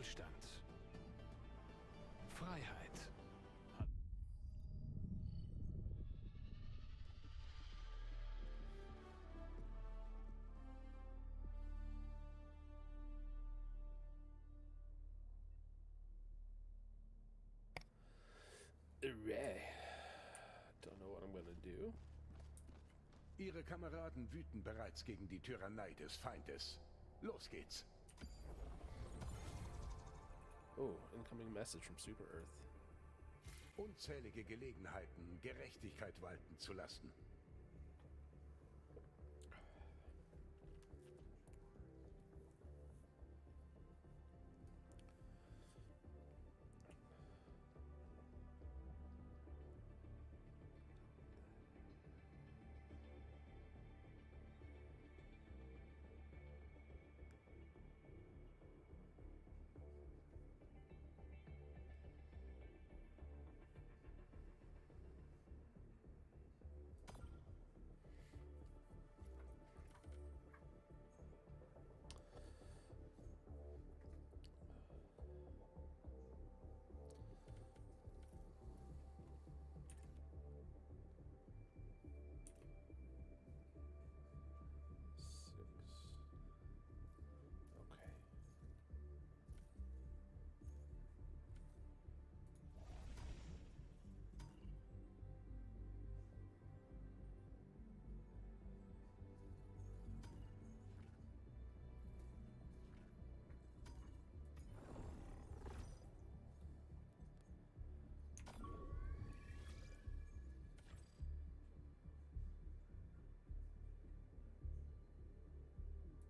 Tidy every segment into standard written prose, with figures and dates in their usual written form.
Wohlstand. Freiheit. Don't know what I'm gonna do. Ihre Kameraden wüten bereits gegen die Tyrannei des Feindes. Los geht's. Oh, incoming message from Super Earth. Unzählige Gelegenheiten, Gerechtigkeit walten zu lassen.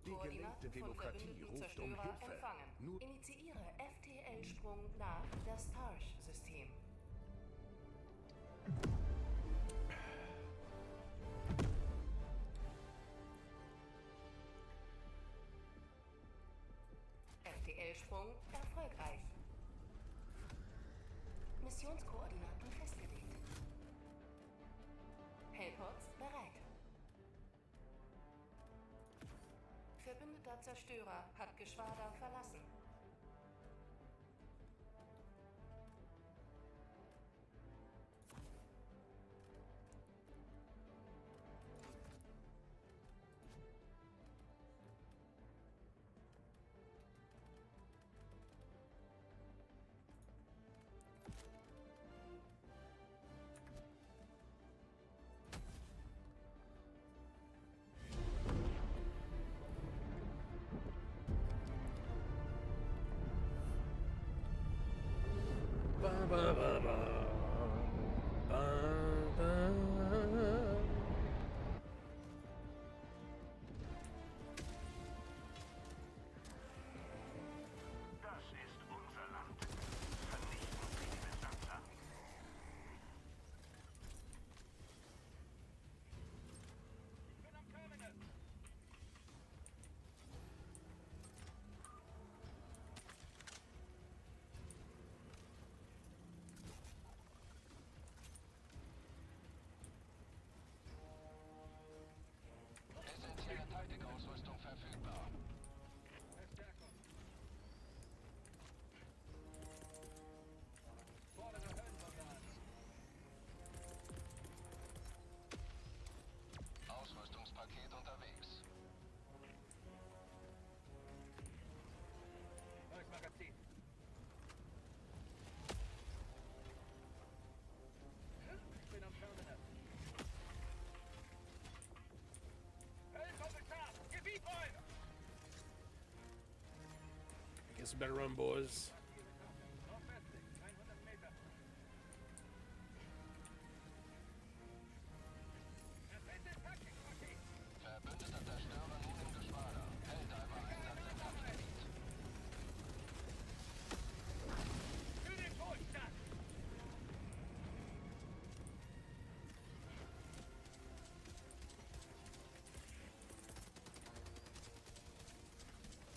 Okay. Die gelebte Demokratie ruft um Hilfe. Empfangen. Nur Initiiere FTL-Sprung nach das Tarsh-System. FTL-Sprung erfolgreich. Missionskoordinaten festgelegt. Hellpods bereit. Verbündeter Zerstörer hat Geschwader verlassen. Das ist unser Land. Vernichten Sie die Besatzer. Ich bin am Terminal. Essentielle Taktikausrüstung verfügbar. Verstärkung. Fordere Höllensoldat. Ausrüstungspaket unterwegs. Neues Magazin. Ich bin am Terminal. Höllenkommissar! Gebiet räumen! I guess we better run, boys. Nordwestlich, 100 Meter. Erfinde Taktikpaket! Verbündeter Zerstörer nun im Geschwader. Helldiver-Einsatz im Kampfgebiet. Für den Wohlstand!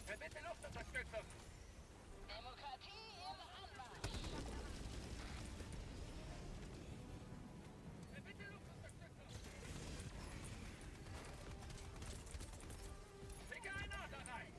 Verbitte Luftunterstützung! Demokratie im Anmarsch. Verbitte Luftunterstützung! Schicke einen Ort rein!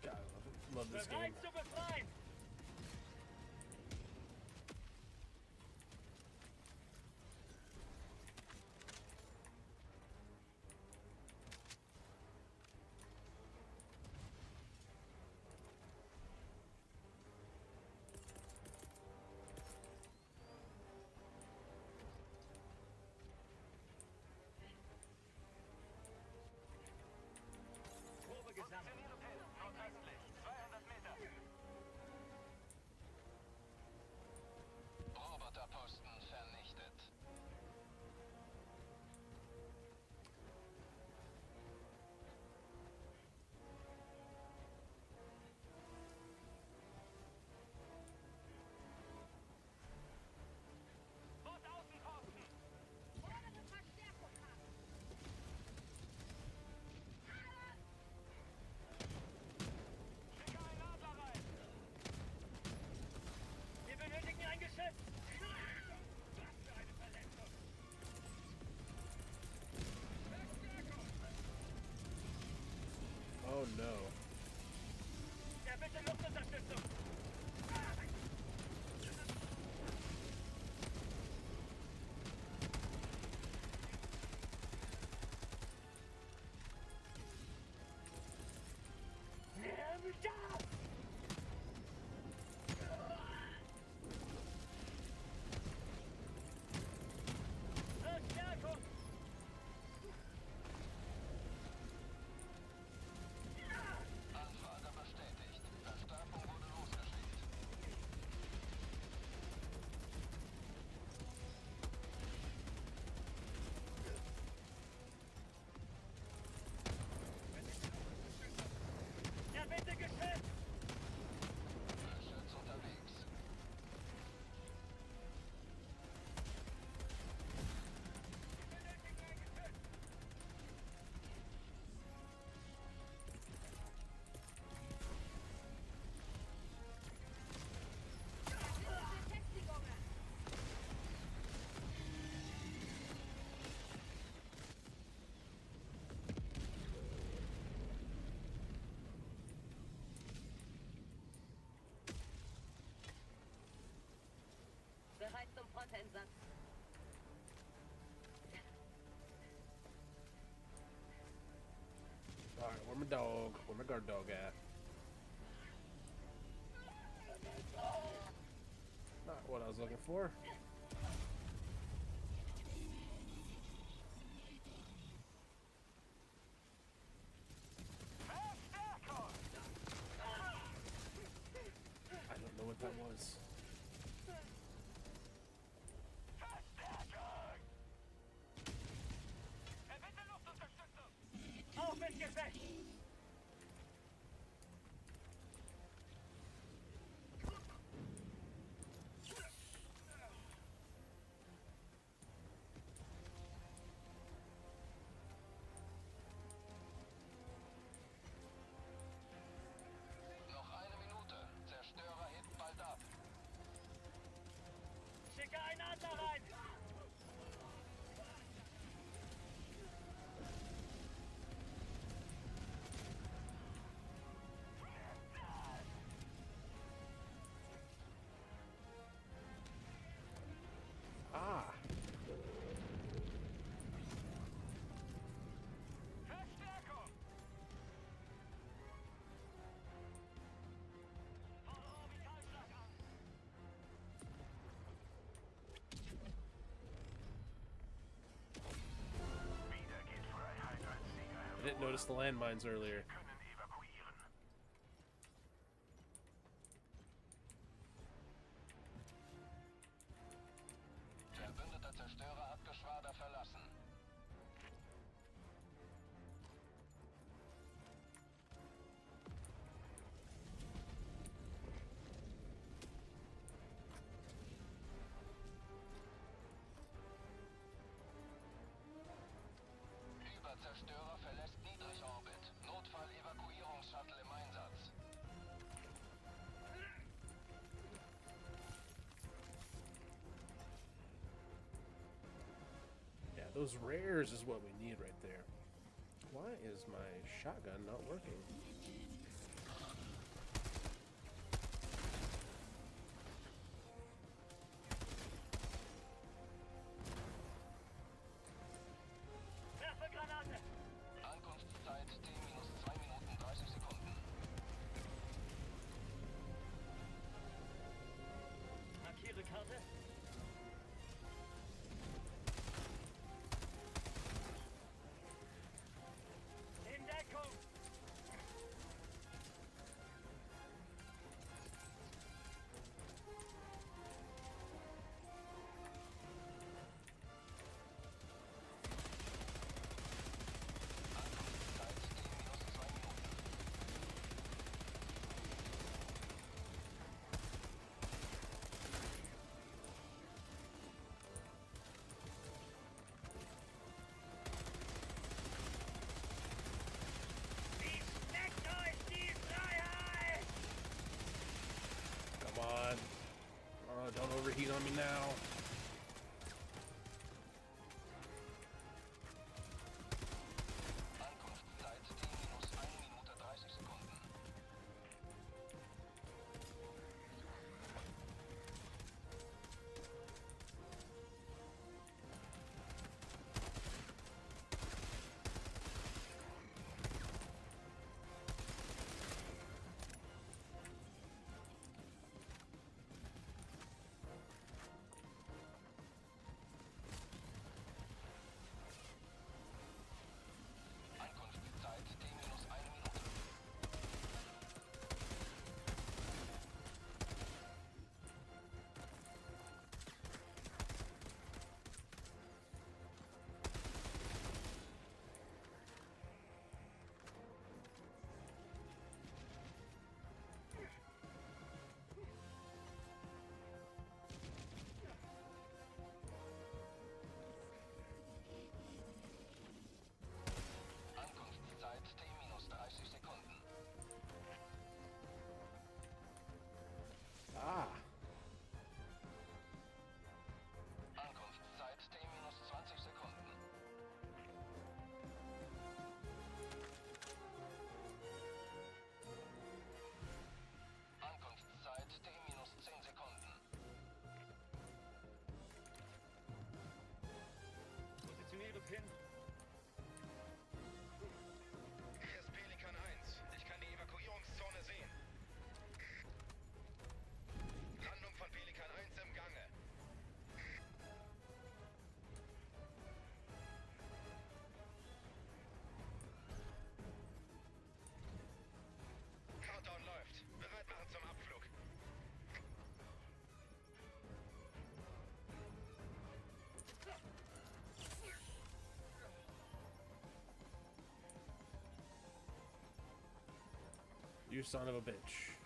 God, love this game. Positioniere Pin. Nordöstlich. 200 Meter. Roboterposten vernichtet. Dort Außenposten. Fordere Verstärkung an. Schicke einen Adler rein. Wir benötigen ein Geschütz! Oh no. Ja, bitte Luftunterstützung! Verstärkung! Anfrage bestätigt. Verstärkung wurde losgeschickt. Ja, bitte Geschütz! Geschütz unterwegs. Befestigungen. Bereit zum Fronteinsatz. Alright, where my dog? Where my guard dog at? Not what I was looking for. Verstärkung. I don't know what that was. Verstärkung. Erbitte Luftunterstützung. Auf ins Gefecht! noticed the landmines earlier. Können evakuieren. Verbündeter Zerstörer hat Geschwader verlassen. Überzerstörer verlässt Niedrigorbit. Notfall-Evakuierungsshuttle im Einsatz. Yeah, those rares is what we need right there. Why is my shotgun not working? Werfe Granate! Ankunftszeit T-2 Minuten 30 Sekunden. Markiere Karte. In Deckung! Ankunftszeit T-2 Minuten. Wie schmeckt euch die Freiheit? Come on. Oh, don't overheat on me now. Ankunftszeit T-1 Minute 30 Sekunden. Ankunftszeit T-1 Minute. Ankunftszeit T-30 Sekunden. Ah. Ankunftszeit T-20 Sekunden. Ankunftszeit T-10 Sekunden. Positioniere Pin. Hier ist Pelikan 1. Ich kann die Evakuierungszone sehen. Landung von Pelikan 1 im Gange. Countdown läuft. Bereit machen zum Abflug. You son of a bitch.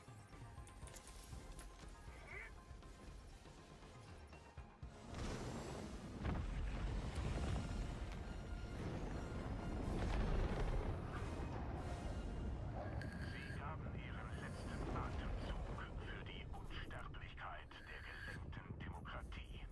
Sie haben Ihren letzten Atemzug für die Unsterblichkeit der gelenkten Demokratie.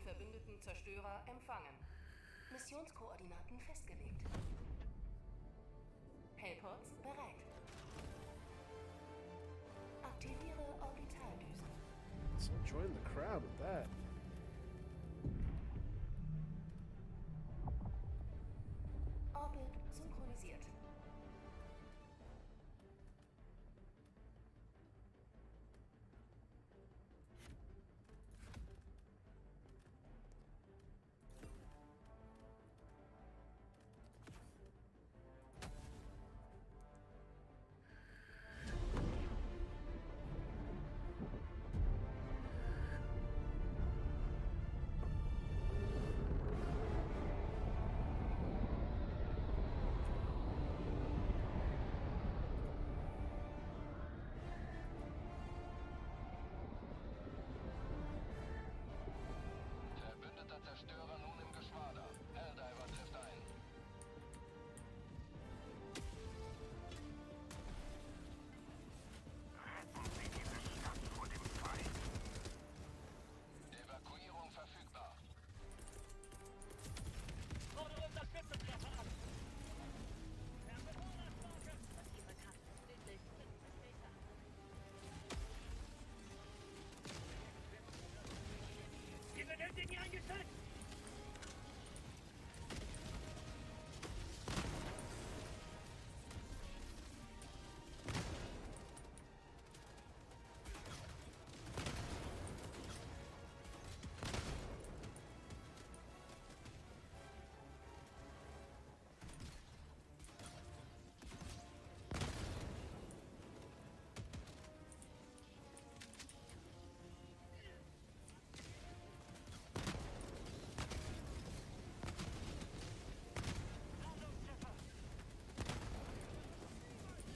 verbündeten Zerstörer empfangen. Missionskoordinaten festgelegt. Hellpods bereit. Aktiviere Orbitaldüsen. So join the crowd with that. Orbit synchronisiert. Verbündeter Zerstörer nun im Geschwader. Helldiver trifft ein. Retten Sie diese Stadt vor dem Feind. Evakuierung verfügbar. Fordere Unterstützungstreffer an. Der Bewohnersmarke. Passive Tasten. Südlich 50 Meter. Wir benötigen ein Geschütz.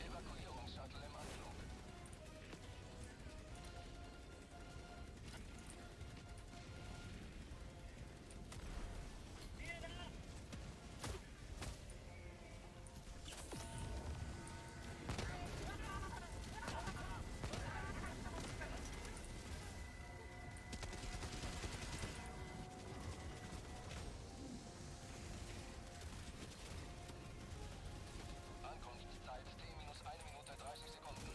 Evakuierungsshuttle im Anflug. Ziel da. Ankunftszeit T-1 Minute 30 Sekunden.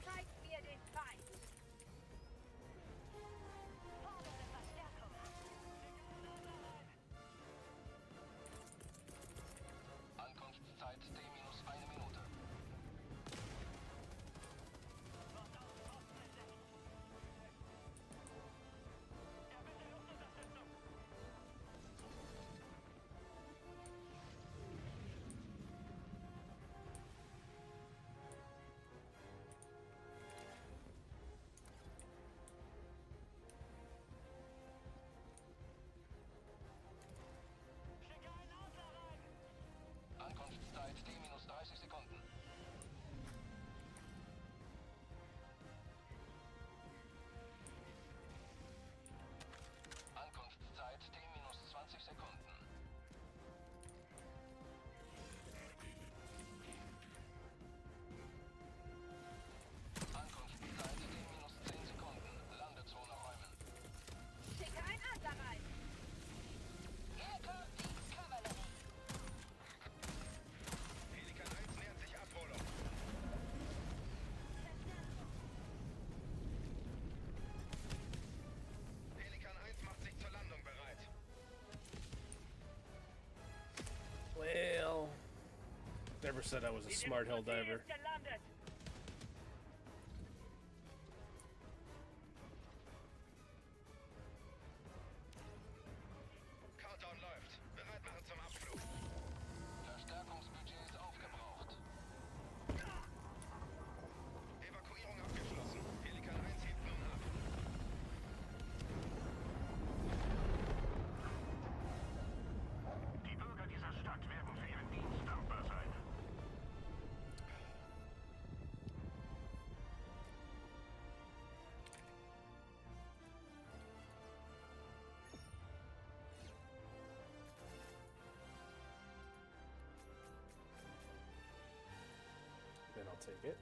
Zeigt mir den Feind. Fordere Verstärkung. Ankunftszeit T-1 Minute. Ankunftszeit T-30 Sekunden. Ankunftszeit T-20 Sekunden. Ankunftszeit T-10 Sekunden. Landezone räumen. Schicke ein Adler rein. Hier kommt die Kavallerie. Pelikan 1 nähert sich Abholung. Pelikan 1 macht sich zur Landung bereit. Well, never said I was a smart hell diver. Ist gelandet. Countdown läuft. Bereit machen zum Abflug. Verstärkungsbudget ist aufgebraucht. Evakuierung abgeschlossen. Pelikan 1 hebt nun ab. Die Bürger dieser Stadt werden für ihren Dienst dankbar sein. take it.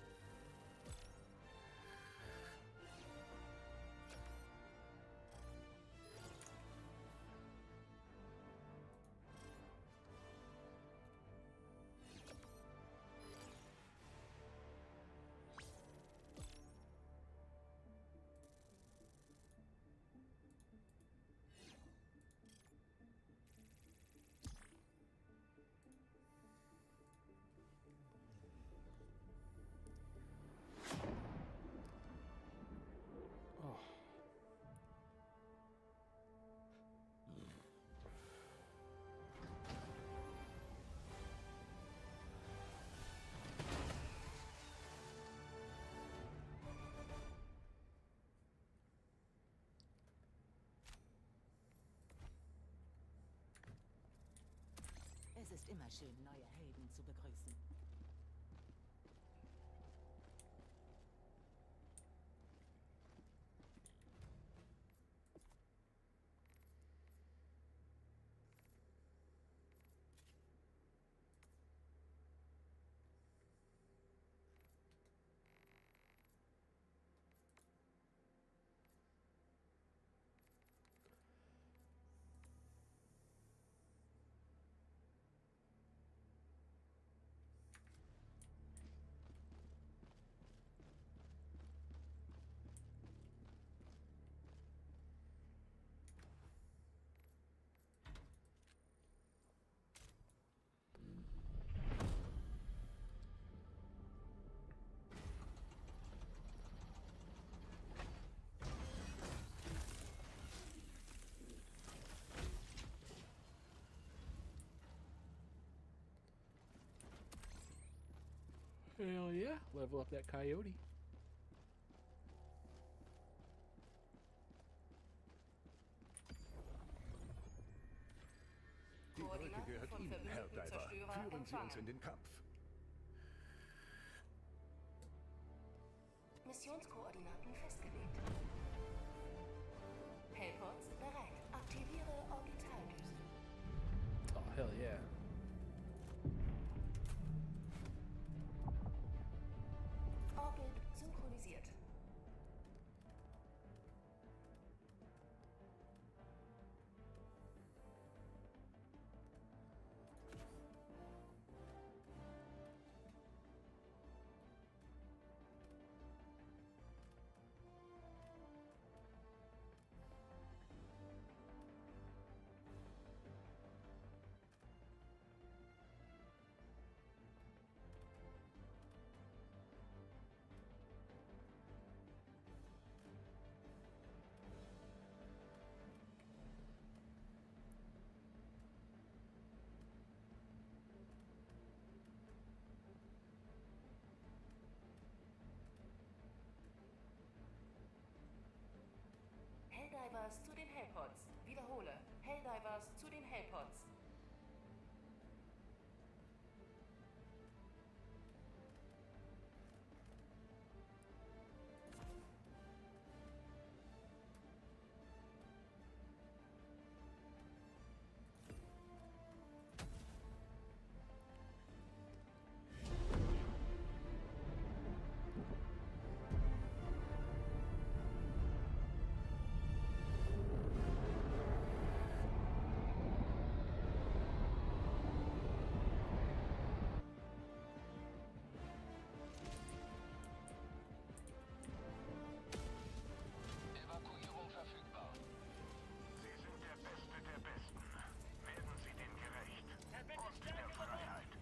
Es ist immer schön, neue Helden zu begrüßen. Hell yeah. Level up that coyote. Die Brücke Koordinaten gehört von Ihnen, Herr verbündeten Diver. Zerstörer Führen Sie uns empfangen. in den Kampf. Missionskoordinaten festgelegt. Hellpods bereit. Aktiviere Orbitaldüsen. Oh, hell yeah. Orbit synchronisiert. Helldivers zu den Hellpods. Wiederhole. Helldivers zu den Hellpods. Evakuierung verfügbar. Sie sind der Beste der Besten. Werden Sie den gerecht. Und der Freiheit.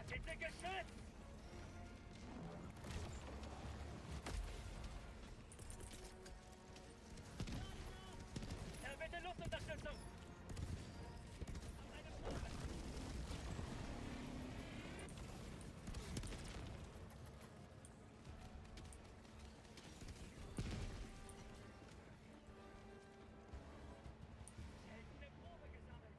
Bitte geschützt! Herr, bitte Luftunterstützung! Eine Probe! Seltene Probe gesammelt!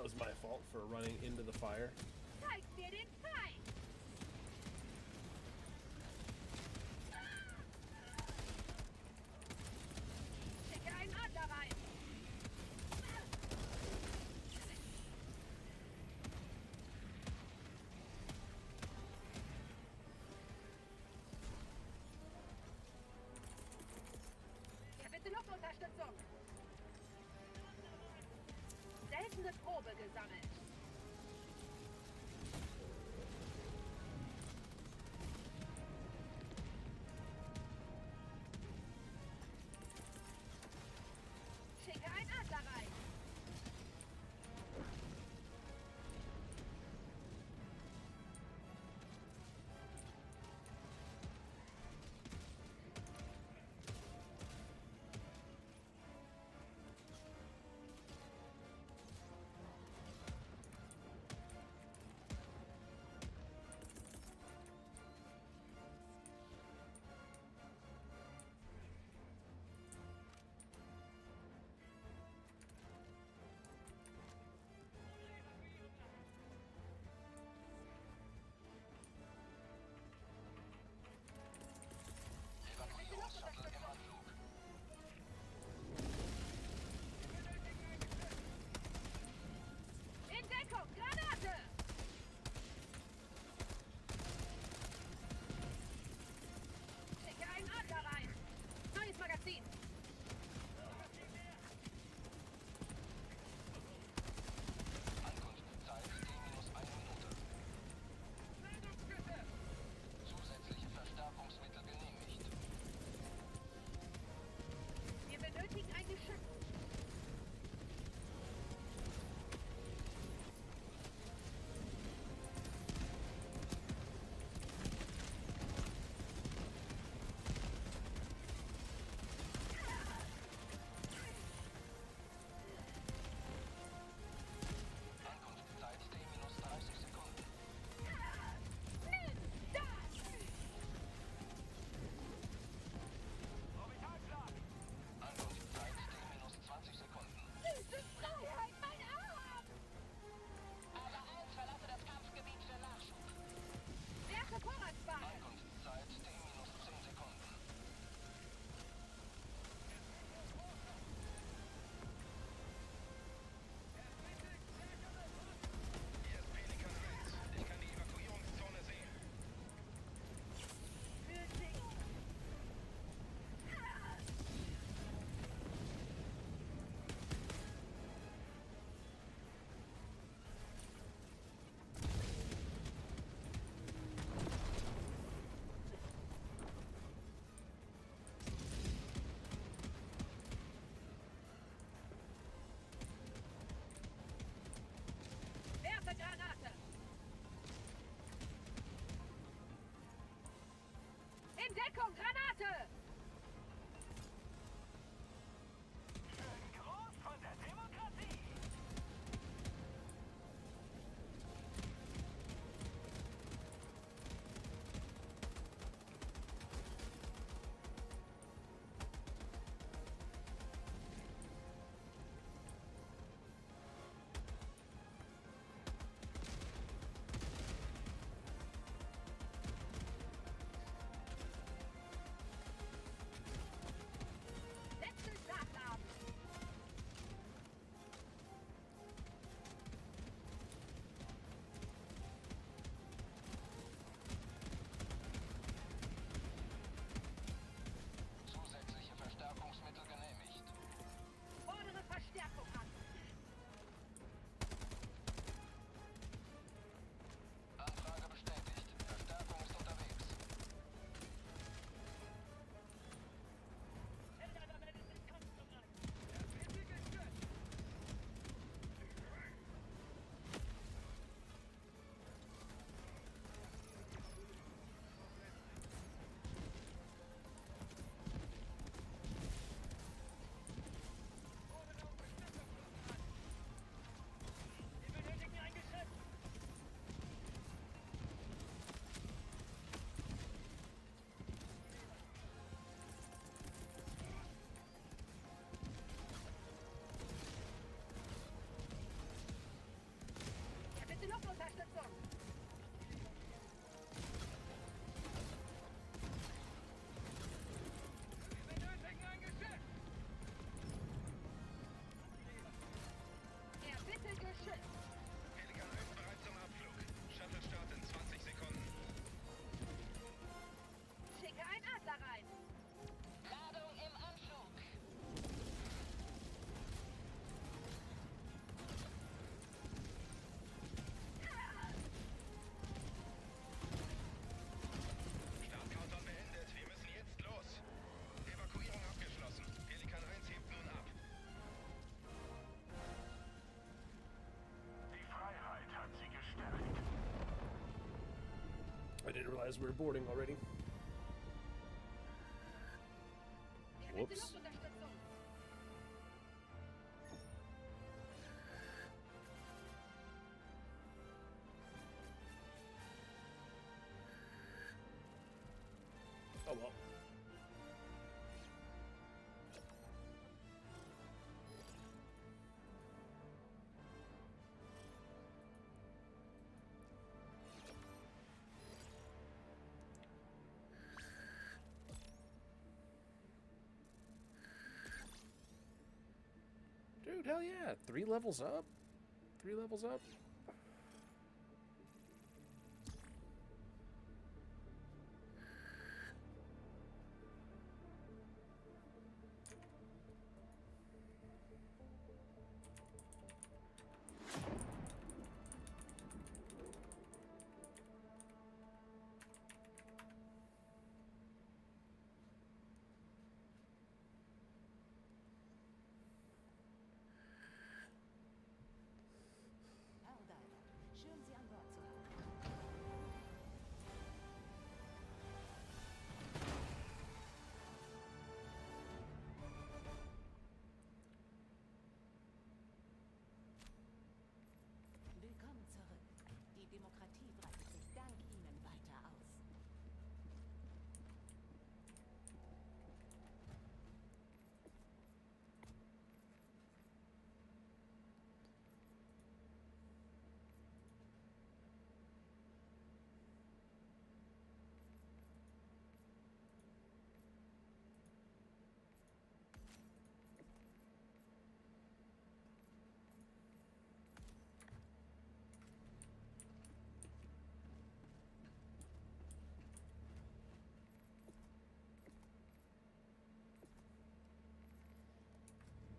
was my fault for running into the fire. Zeig mir den Feind! Schicke einen Adler rein! Ja, bitte Luftunterstützung! Seltene Probe gesammelt. Schicke ein Adler rein. Evakuierungsshuttle im Anflug. In Deckung, Granate! Schicke einen Adler rein. Neues Magazin. Ankunftszeit T-1 Minute. Zusätzliche Verstärkungsmittel genehmigt. Wir benötigen ein Geschütz. Ankunftszeit T-30 Sekunden. Nimm das! Ankunftszeit T-20 Sekunden. Diese Freiheit, mein Arm! Aber eins, verlasse das Kampfgebiet für Nachschub. Werfe Vorratswagen! Ankunftszeit T-10 Sekunden. Hier ist Pelikan 1. Ich kann die Evakuierungszone sehen. Für dich! Werfe Granate! In Deckung, Granate! Groß von der Demokratie. didn't realize we were boarding already. Whoops. Oh well. Dude, hell yeah. 3 levels up? 3 levels up? Helldiver, schön Sie an Bord zu haben. Willkommen zurück. Die Demokratie breitet sich dank Ihnen weiter aus.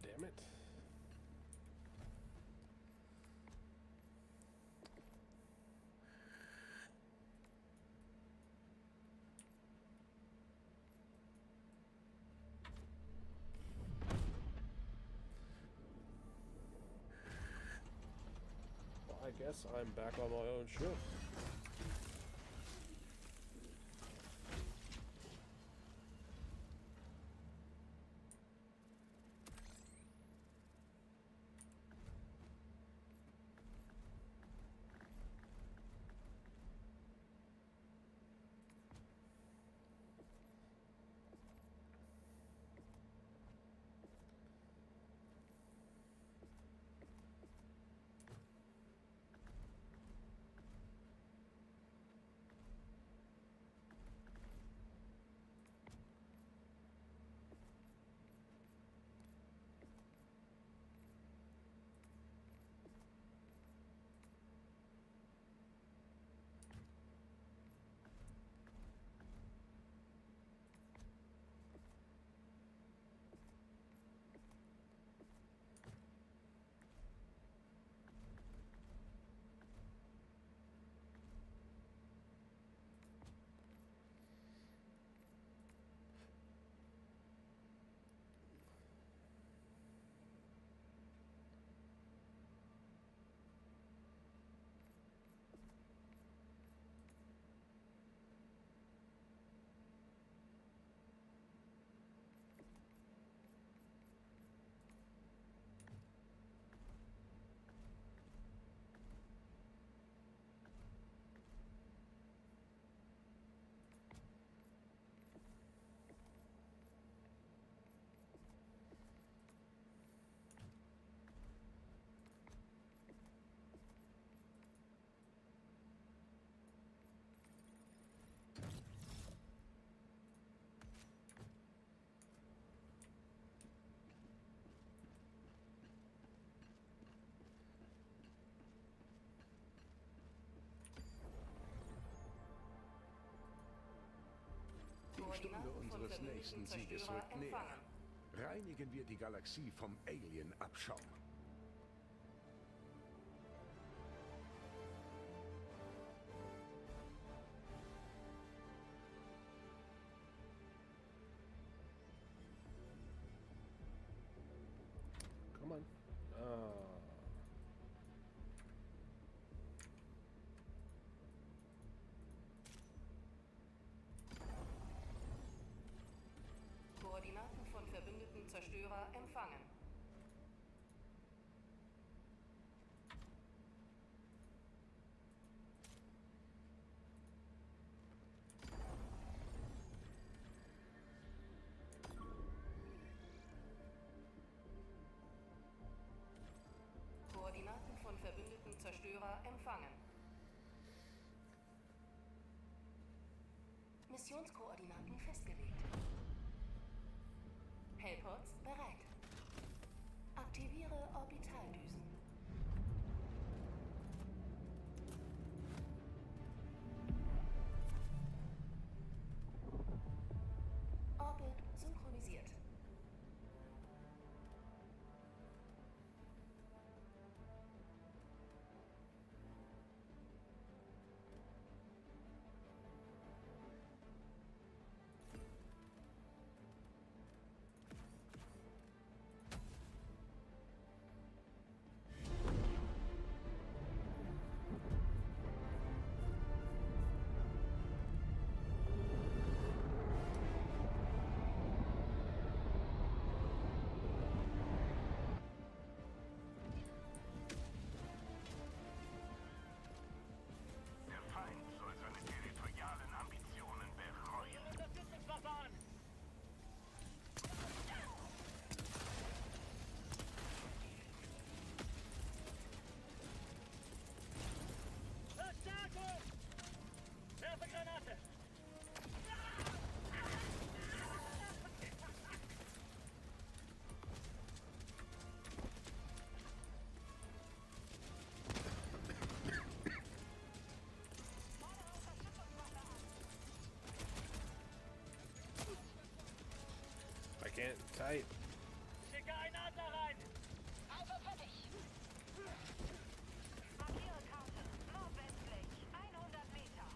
Damn it. Well, I guess I'm back on my own ship. Die Stunde unseres nächsten Sieges rückt näher. Reinigen wir die Galaxie vom Alien-Abschaum. Come on. verbündeten Zerstörer empfangen. Missionskoordinaten festgelegt. Hellpods bereit. Aktiviere Orbitaldüsen. Orbit synchronisiert. Der Feind soll seine territorialen Ambitionen bereuen. Unterstützungsverfahren! Verstärkung! Werfe Granate! I can't type. Schicke einen Adler rein! Also fertig. Markiere Karte. Nordwestlich. 100 Meter.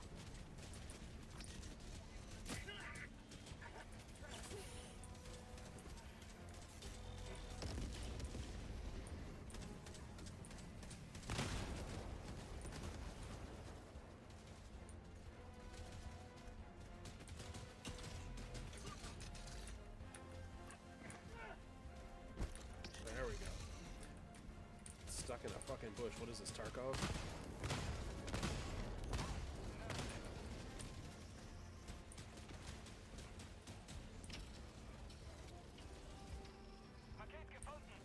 There we go. Stuck in a fucking bush. What is this, Tarkov? Paket gefunden.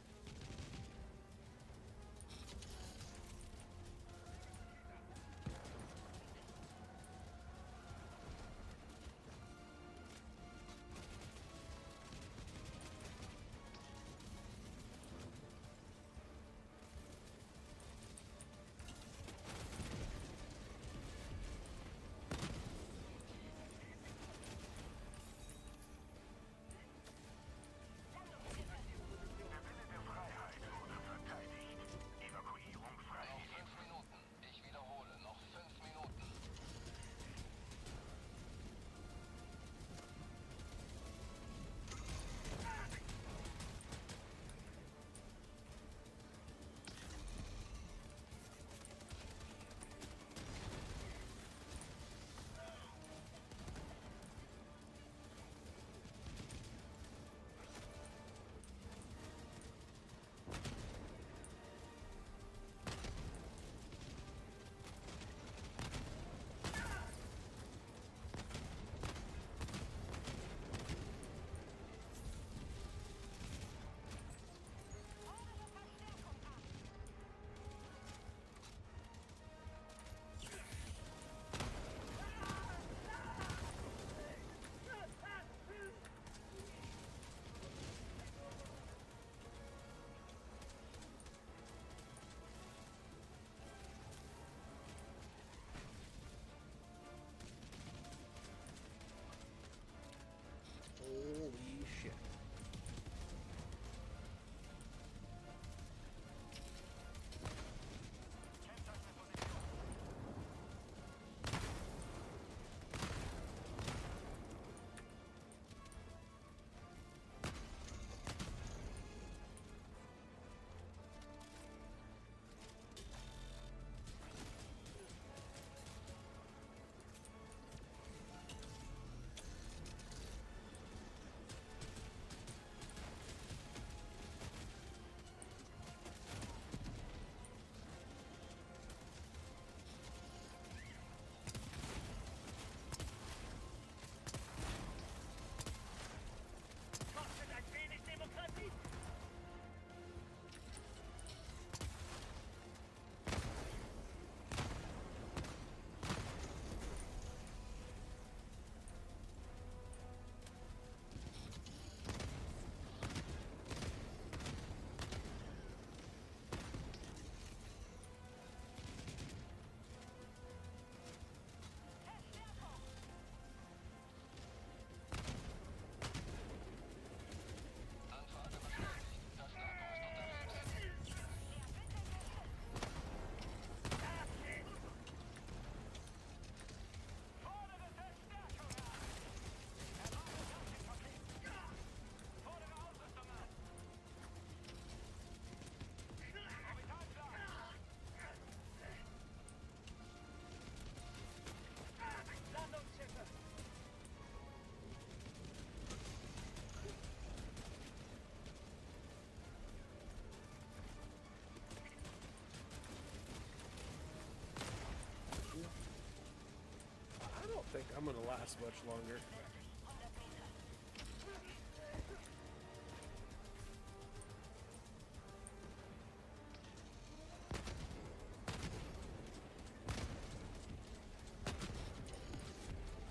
think I'm gonna last much longer.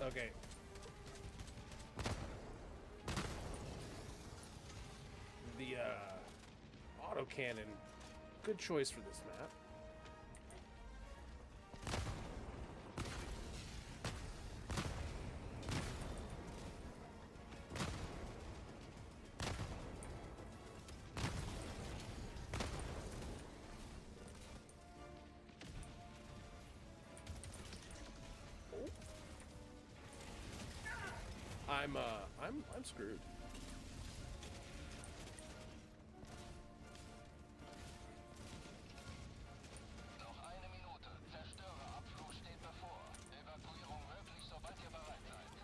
Okay. The autocannon, good choice for this map. I'm screwed. Noch eine Minute. Zerstörerabflug steht bevor. Evakuierung möglich, sobald ihr bereit seid.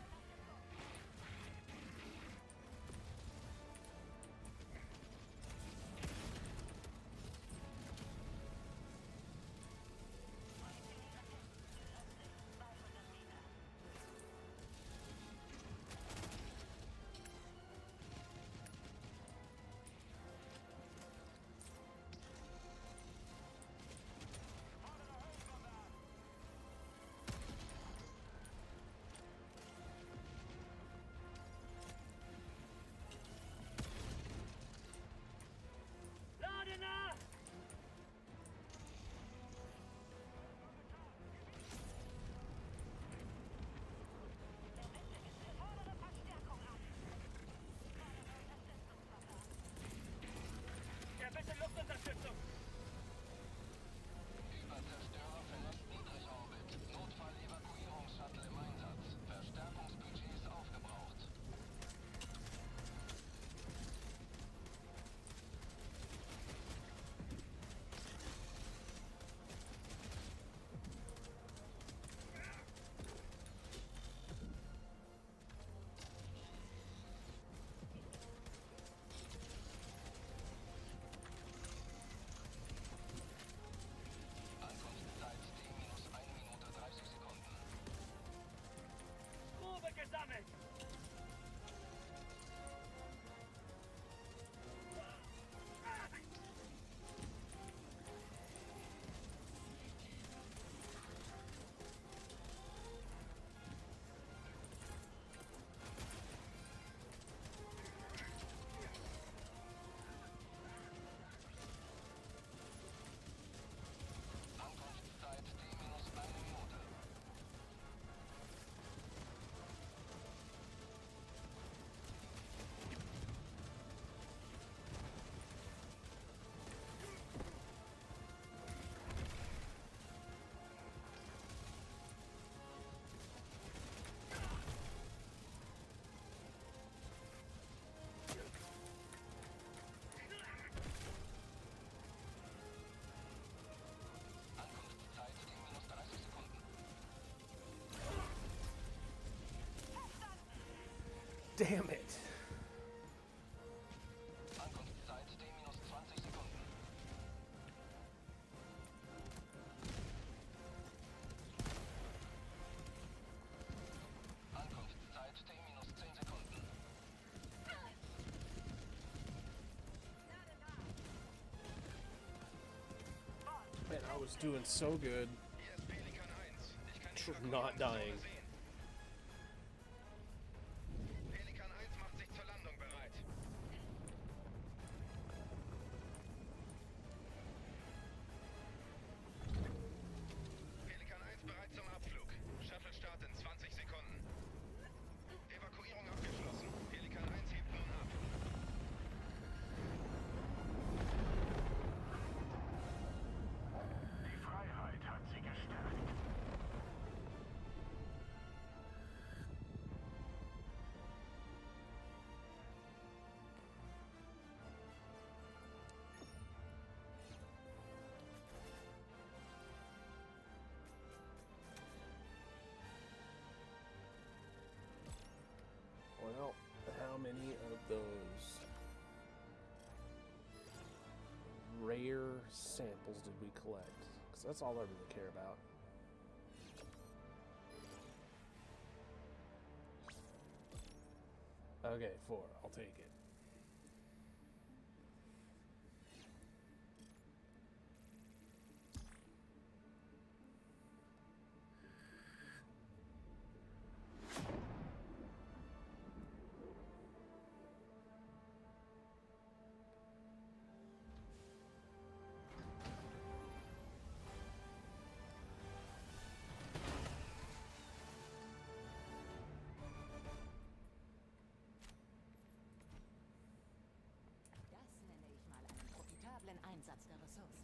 Lade nach! Fordere Verstärkung an. Ja, bitte Luftunterstützung! Überzerstörer verlässt Niedrigorbit. Notfall-Evakuierungsshuttle im Einsatz. Verstärkungsbudget ist aufgebraucht. Ankunftszeit T-1 Minute 30 Sekunden. Grube gesammelt! Ankunftszeit T-1 Minute. Ankunftszeit T-30 Sekunden. Damn it. Ankunftszeit T-20 Sekunden. Ankunftszeit T-10 Sekunden. Man, I was doing so good. Hier ist Pelikan 1. Ich kann die Not dying. sehen. Pelikan 1 macht sich zur Landung bereit. Pelikan 1 bereit zum Abflug. Shuttle-Start in 20 Sekunden. Evakuierung abgeschlossen. Pelikan 1 hebt nun ab. Die Freiheit hat sie gestärkt. Well, how many of those rare samples did we collect? Because that's all I really care about. Okay, 4. I'll take it. Das nenne ich mal einen profitablen Einsatz der Ressourcen.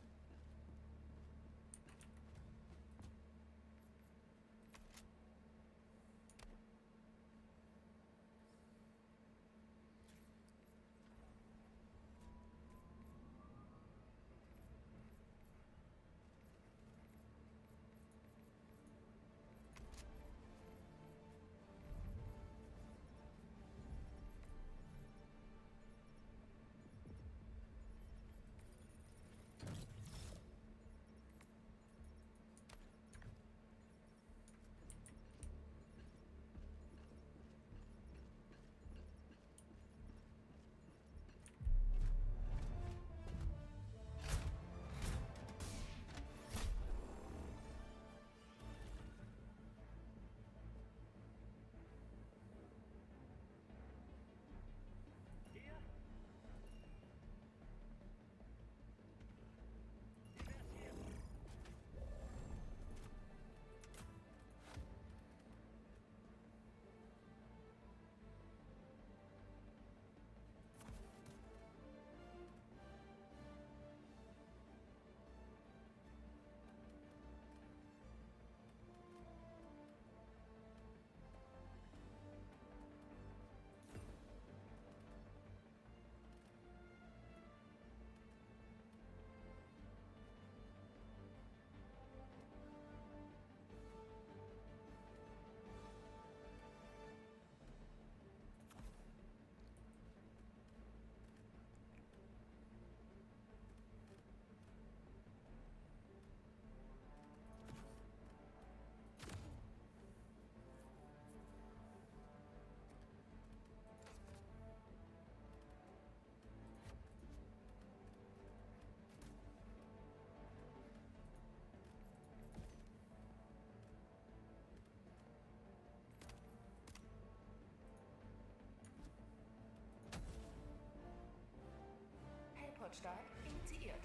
Hier. Wie wär's hier? Helport-Start initiiert.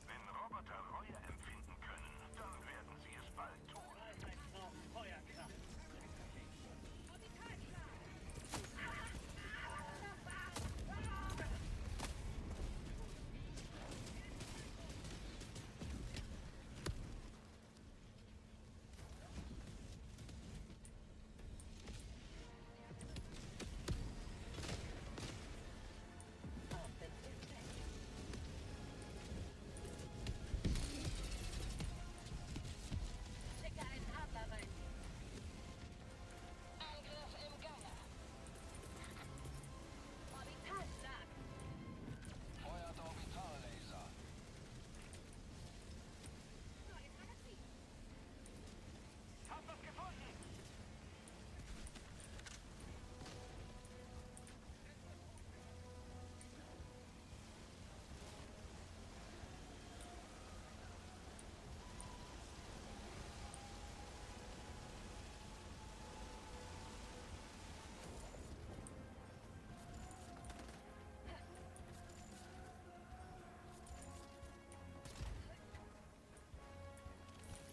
Wenn Roboter Reue empfinden können, dann werden sie es bald tun. Freiheit braucht Feuerkraft. Schicke einen Adler rein. Angriff im Gange. Orbitalschlag. Feuert Orbital-Laser. Neues Magazin. Hab was gefunden!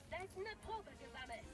Seltene Probe gesammelt.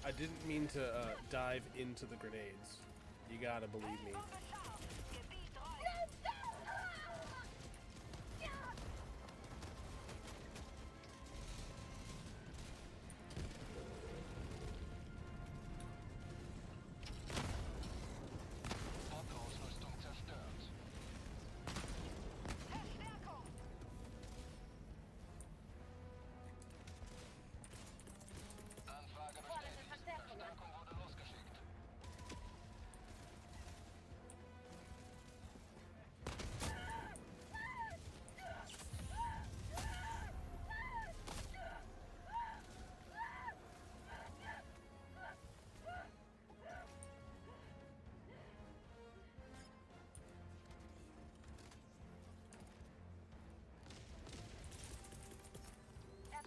I didn't mean to dive into the grenades. You gotta believe me. Bot-Ausrüstung zerstört. Anfrage bestätigt. Verstärkung wurde losgeschickt.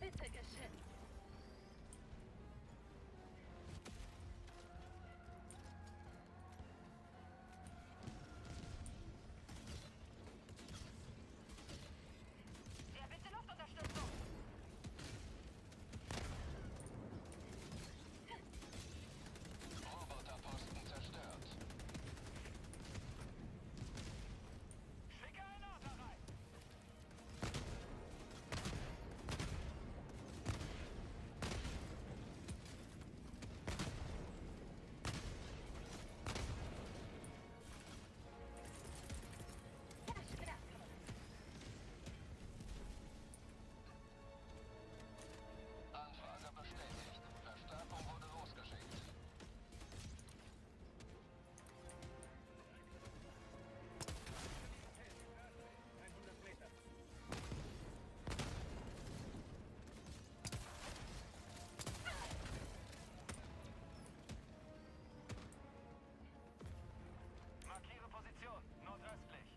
Bitte geschehen. Ja, bitte Luftunterstützung. Roboterposten zerstört. Schicke Granate rein! Anfrage bestätigt. Verstärkung wurde losgeschickt. 100 Meter. Markiere Position, nordöstlich.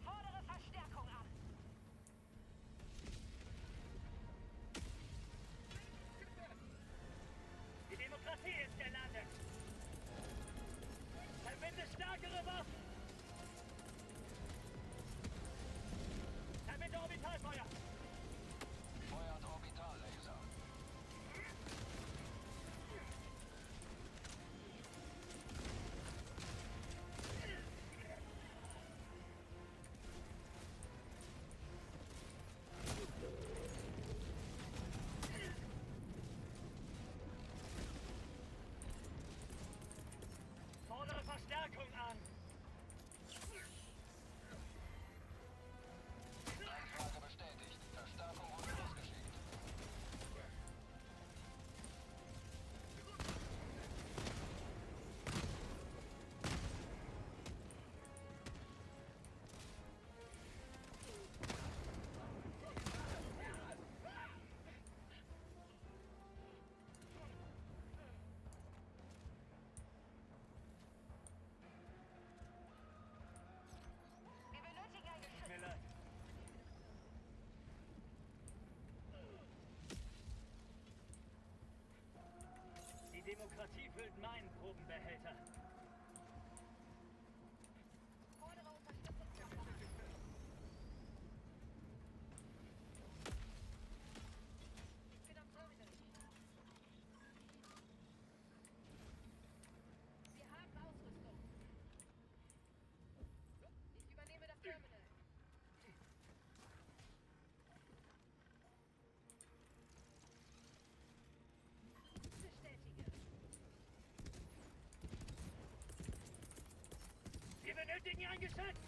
Fordere Verstärkung an. Die Demokratie ist gelandet. Verbinde stärkere Waffen. Verbinde Orbitalfeuer. Feuert Orbital-Laser. Fordere Verstärkung an. Anfrage bestätigt. Verstärkung wurde losgeschickt. Wir benötigen ein Geschütz. Mir leid. Die Demokratie füllt meinen Probenbehälter. Fordere Unterstützung für Waffen. Ich bin am Terminal. Wir haben Ausrüstung. Ich übernehme das Terminal. Bestätige. Wir benötigen ein Geschütz.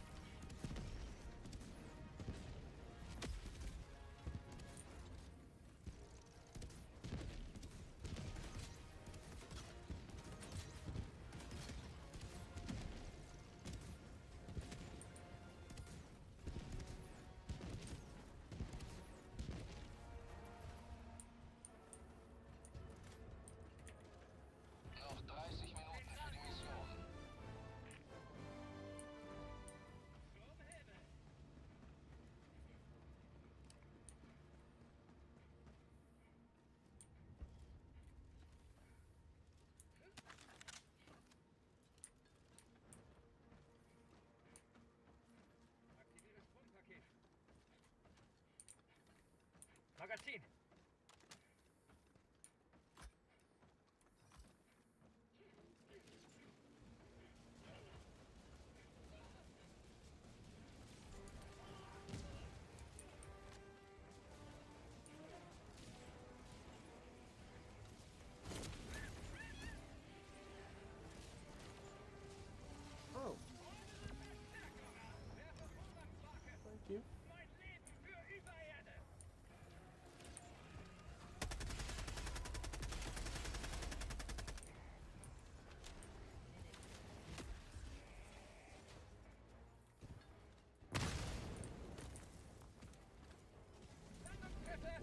Magazin! Oh, thank you. Mein Leben für Übererde! Landungsschiffe!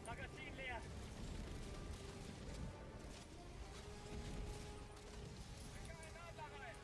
Magazin leer! Keine Nadler rein!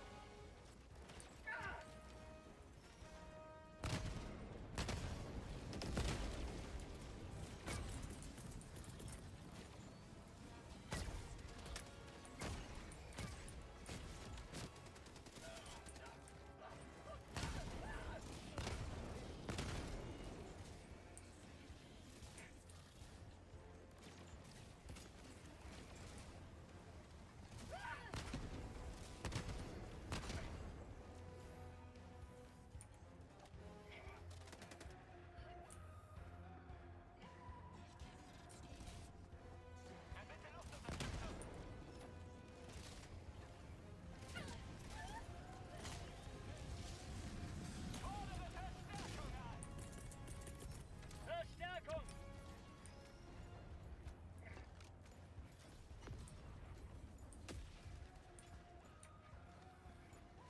Verstärkung!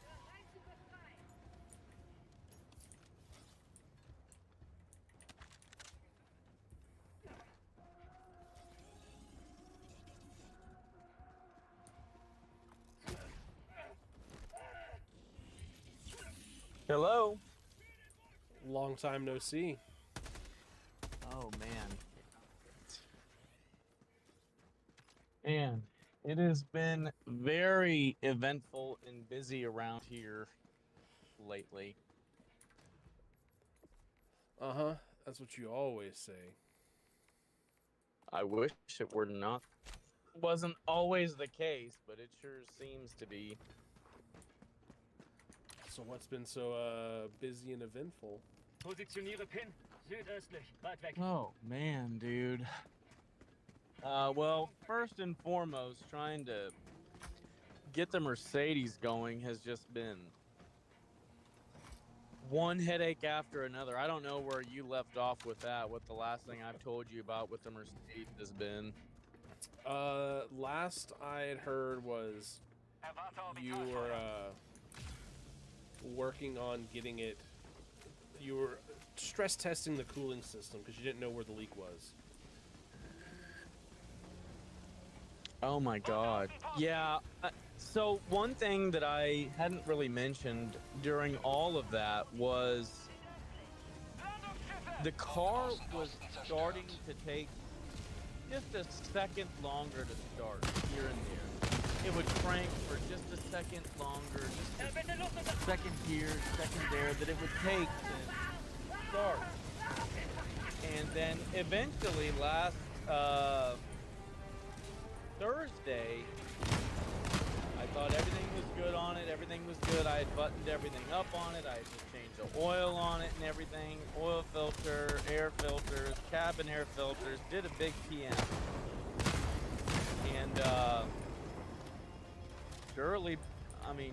Bereit zu befreien. Hello. Long time no see. Oh man. Man, it has been very eventful and busy around here lately. Uh-huh. That's what you always say. I wish it were not. Wasn't always the case, but it sure seems to be. So what's been so busy and eventful? Positioniere Pin. Südöstlich. Weit weg. Oh man, dude. Well, first and foremost, trying to get the Mercedes going has just been one headache after another. I don't know where you left off with that, what the last thing I've told you about with the Mercedes has been. Last I had heard was you were working on getting it. You were stress testing the cooling system because you didn't know where the leak was. Oh my god. Yeah. So one thing that I hadn't really mentioned during all of that was the car was starting to take just a second longer to start here and there. It would crank for just a second longer, just a second here, second there, that it would take to start. And then eventually last Thursday, I thought everything was good on it. Everything was good. I had buttoned everything up on it. I had just changed the oil on it and everything. Oil filter, air filters, cabin air filters. Did a big PM. And surely, I mean,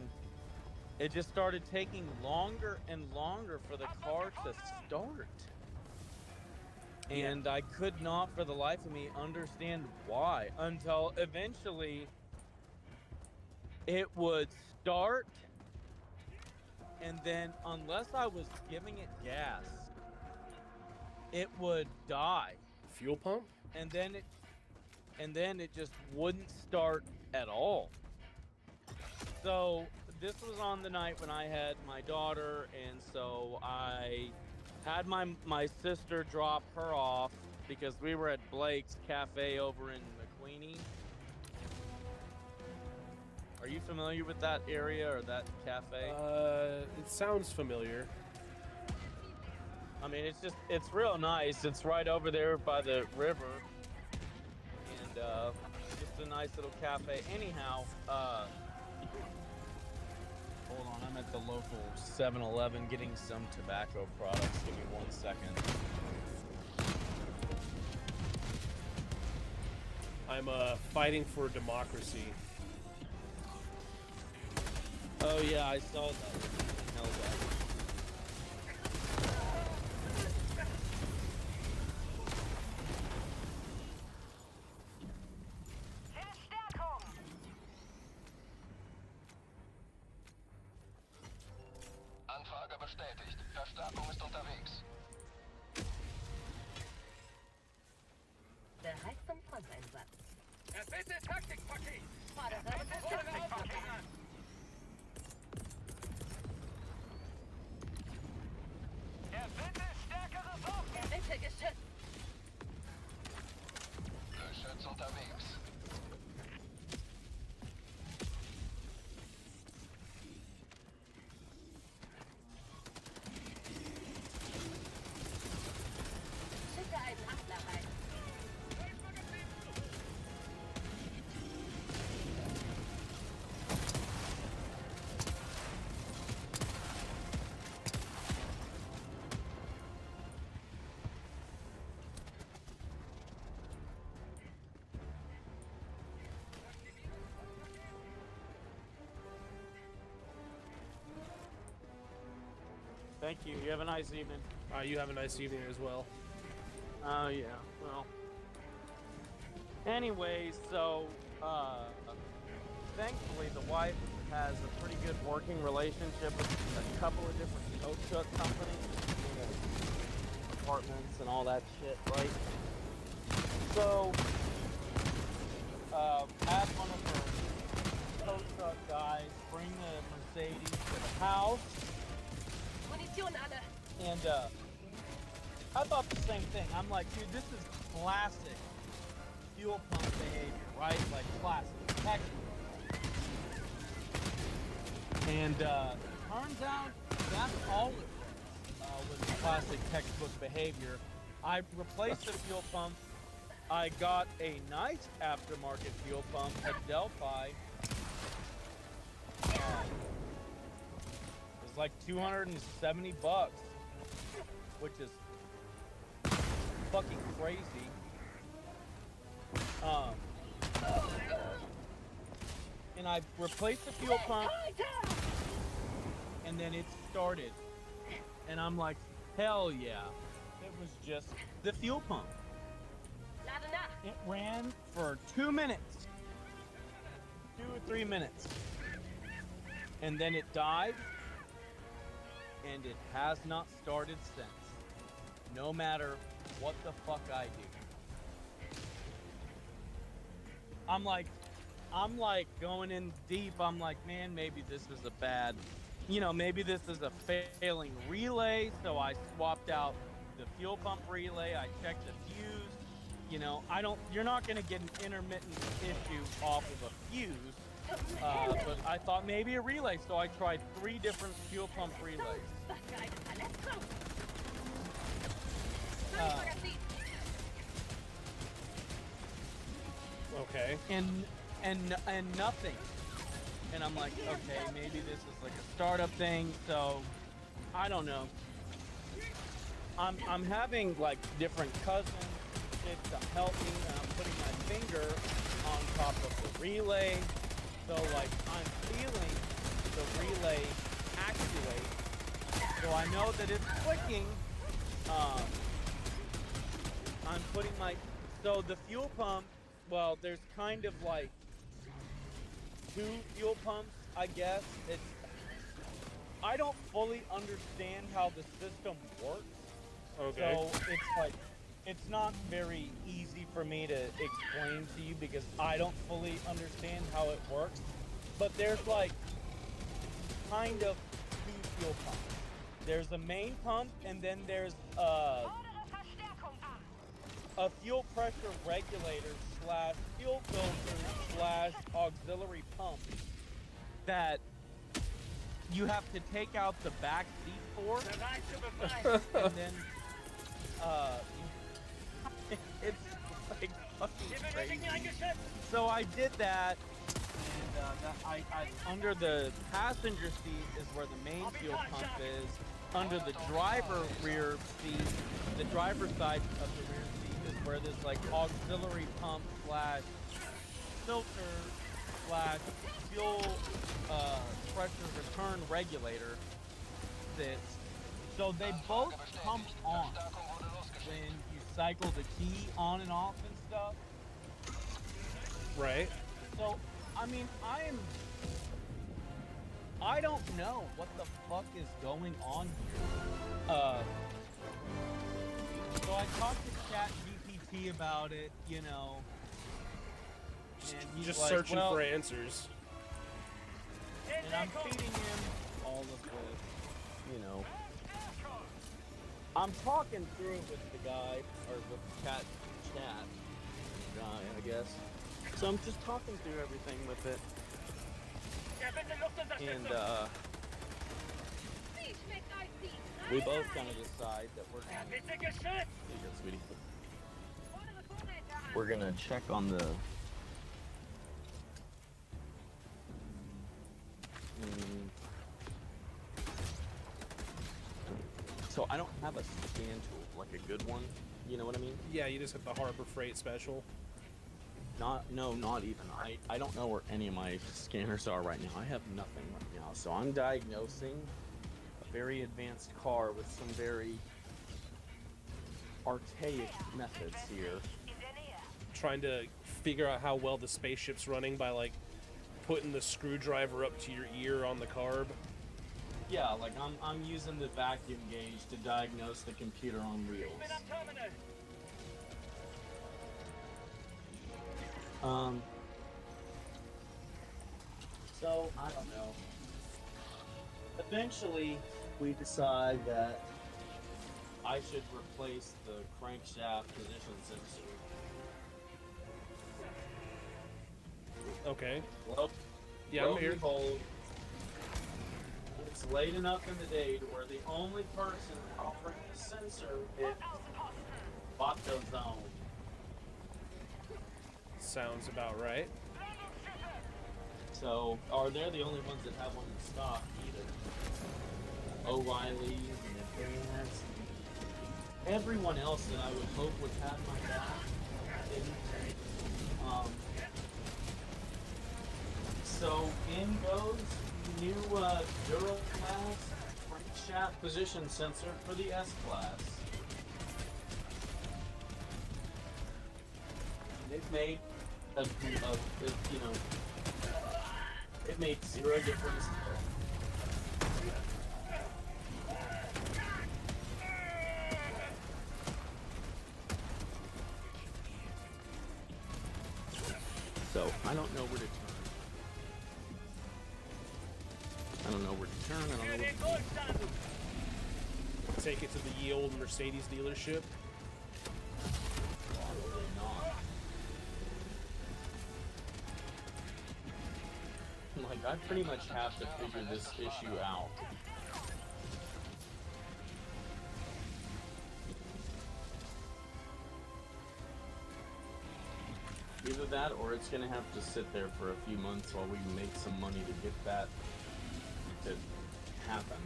it just started taking longer and longer for the car to start. And I could not for the life of me understand why until eventually it would start, and then unless I was giving it gas, it would die. Fuel pump? And then it just wouldn't start at all. So this was on the night when I had my daughter, and so I had my sister drop her off because we were at Blake's Cafe over in the Queenie. Are you familiar with that area or that cafe? It sounds familiar. I mean, it's real nice. It's right over there by the river, and just a nice little cafe. Anyhow, hold on, I'm at the local 7-Eleven getting some tobacco products. Give me 1 second. I'm fighting for democracy. Oh yeah, I saw that. Hell that. Verstärkung! Anfrage bestätigt. Verstärkung ist unterwegs. Bereit zum Fronteinsatz. Erbitte Taktikpaket! Vorderseite Taktikpaket an! Erbitte stärkere Waffen! Erbitte Geschütz! Geschütz unterwegs. Schicke einen Adler rein. Thank you. You have a nice evening. You have a nice evening as well. Oh yeah. Well. Anyways, so thankfully the wife has a pretty good working relationship with a couple of different tow truck companies, you know, apartments and all that shit, right? So had one of her tow truck guys bring the Mercedes to the house. Munition alle! And I thought the same thing. I'm like, dude, this is classic fuel pump behavior, right? Like classic, textbook. And turns out that's all it was classic textbook behavior. I replaced the fuel pump. I got a nice aftermarket fuel pump at Delphi. It was like $270, which is fucking crazy. And I replaced the fuel pump, and then it started, and I'm like, hell yeah! It was just the fuel pump. Lade nach! It ran for 2 minutes, 2 or 3 minutes, and then it died, and it has not started since. No matter what the fuck I do. I'm like going in deep. I'm like, man, maybe this is a bad, maybe this is a failing relay. So I swapped out the fuel pump relay. I checked the fuse. You're not going to get an intermittent issue off of a fuse. But I thought maybe a relay. So I tried 3 different fuel pump relays. Was für eine Verletzung! Okay. And nothing. And I'm like, okay, maybe this is like a startup thing. So I don't know. I'm having like different cousins to help me, and I'm putting my finger on top of the relay. So like I'm feeling the relay actuate. So I know that it's clicking. I'm putting so the fuel pump, well, there's kind of like 2 fuel pumps, I guess. I don't fully understand how the system works. Okay. So it's like, it's not very easy for me to explain to you because I don't fully understand how it works. But there's like kind of 2 fuel pumps. There's a main pump, and then there's a fuel pressure regulator / fuel filter / auxiliary pump that you have to take out the back seat for, Bereit zu befreien. and then it's like fucking Wir crazy. benötigen ein Geschütz. So I did that, and I under the passenger seat is where the main fuel pump is. Under the driver rear seat, the driver's side of the rear seat is where this like auxiliary pump slash filter slash fuel pressure return regulator sits. So they both come on when you cycle the key on and off and stuff. Right. So, I mean, I don't know what the fuck is going on here. So I talked to ChatGPT about it, you know, and he's Just like, searching well, for answers. and I'm feeding him all of the, you know, I'm talking through it with the guy, or with chat guy, I guess. So I'm just talking through everything with it, Ja, bitte Luftunterstützung. and Wie schmeckt euch die we both Freiheit? kind of decide that we're Ja, gonna, bitte Geschütz. here you go, sweetie. Fordere Vorräte an. We're gonna check on the. So I don't have a scan tool, like a good one. You know what I mean? Yeah, you just hit the Harbor Freight special. Not even. I don't know where any of my scanners are right now. I have nothing right now. So I'm diagnosing a very advanced car with some very archaic methods here. Trying to figure out how well the spaceship's running by like putting the screwdriver up to your ear on the carb. Yeah, like I'm using the vacuum gauge to diagnose the computer on wheels. Bin am Terminal. So I don't know. Eventually, we decide that I should replace the crankshaft position sensor. Okay. Well, Yeah, lo I'm and here. behold, it's late enough in the day to where the only person offering the sensor is Vato Zone. Sounds about right. So, are they the only ones that have one in stock either? O'Reilly's and Advance. Everyone else that I would hope would have my back didn't. So in goes new Duraclass crankshaft position sensor for the S-Class. It made you know, it made zero difference. So I don't know where to turn. I don't know where to turn. I don't know Für what den to do. Wohlstand. Take it to the ye old Mercedes dealership. Probably not. Like, I pretty much have to figure this issue out. Either that, or it's gonna have to sit there for a few months while we make some money to get that to happen.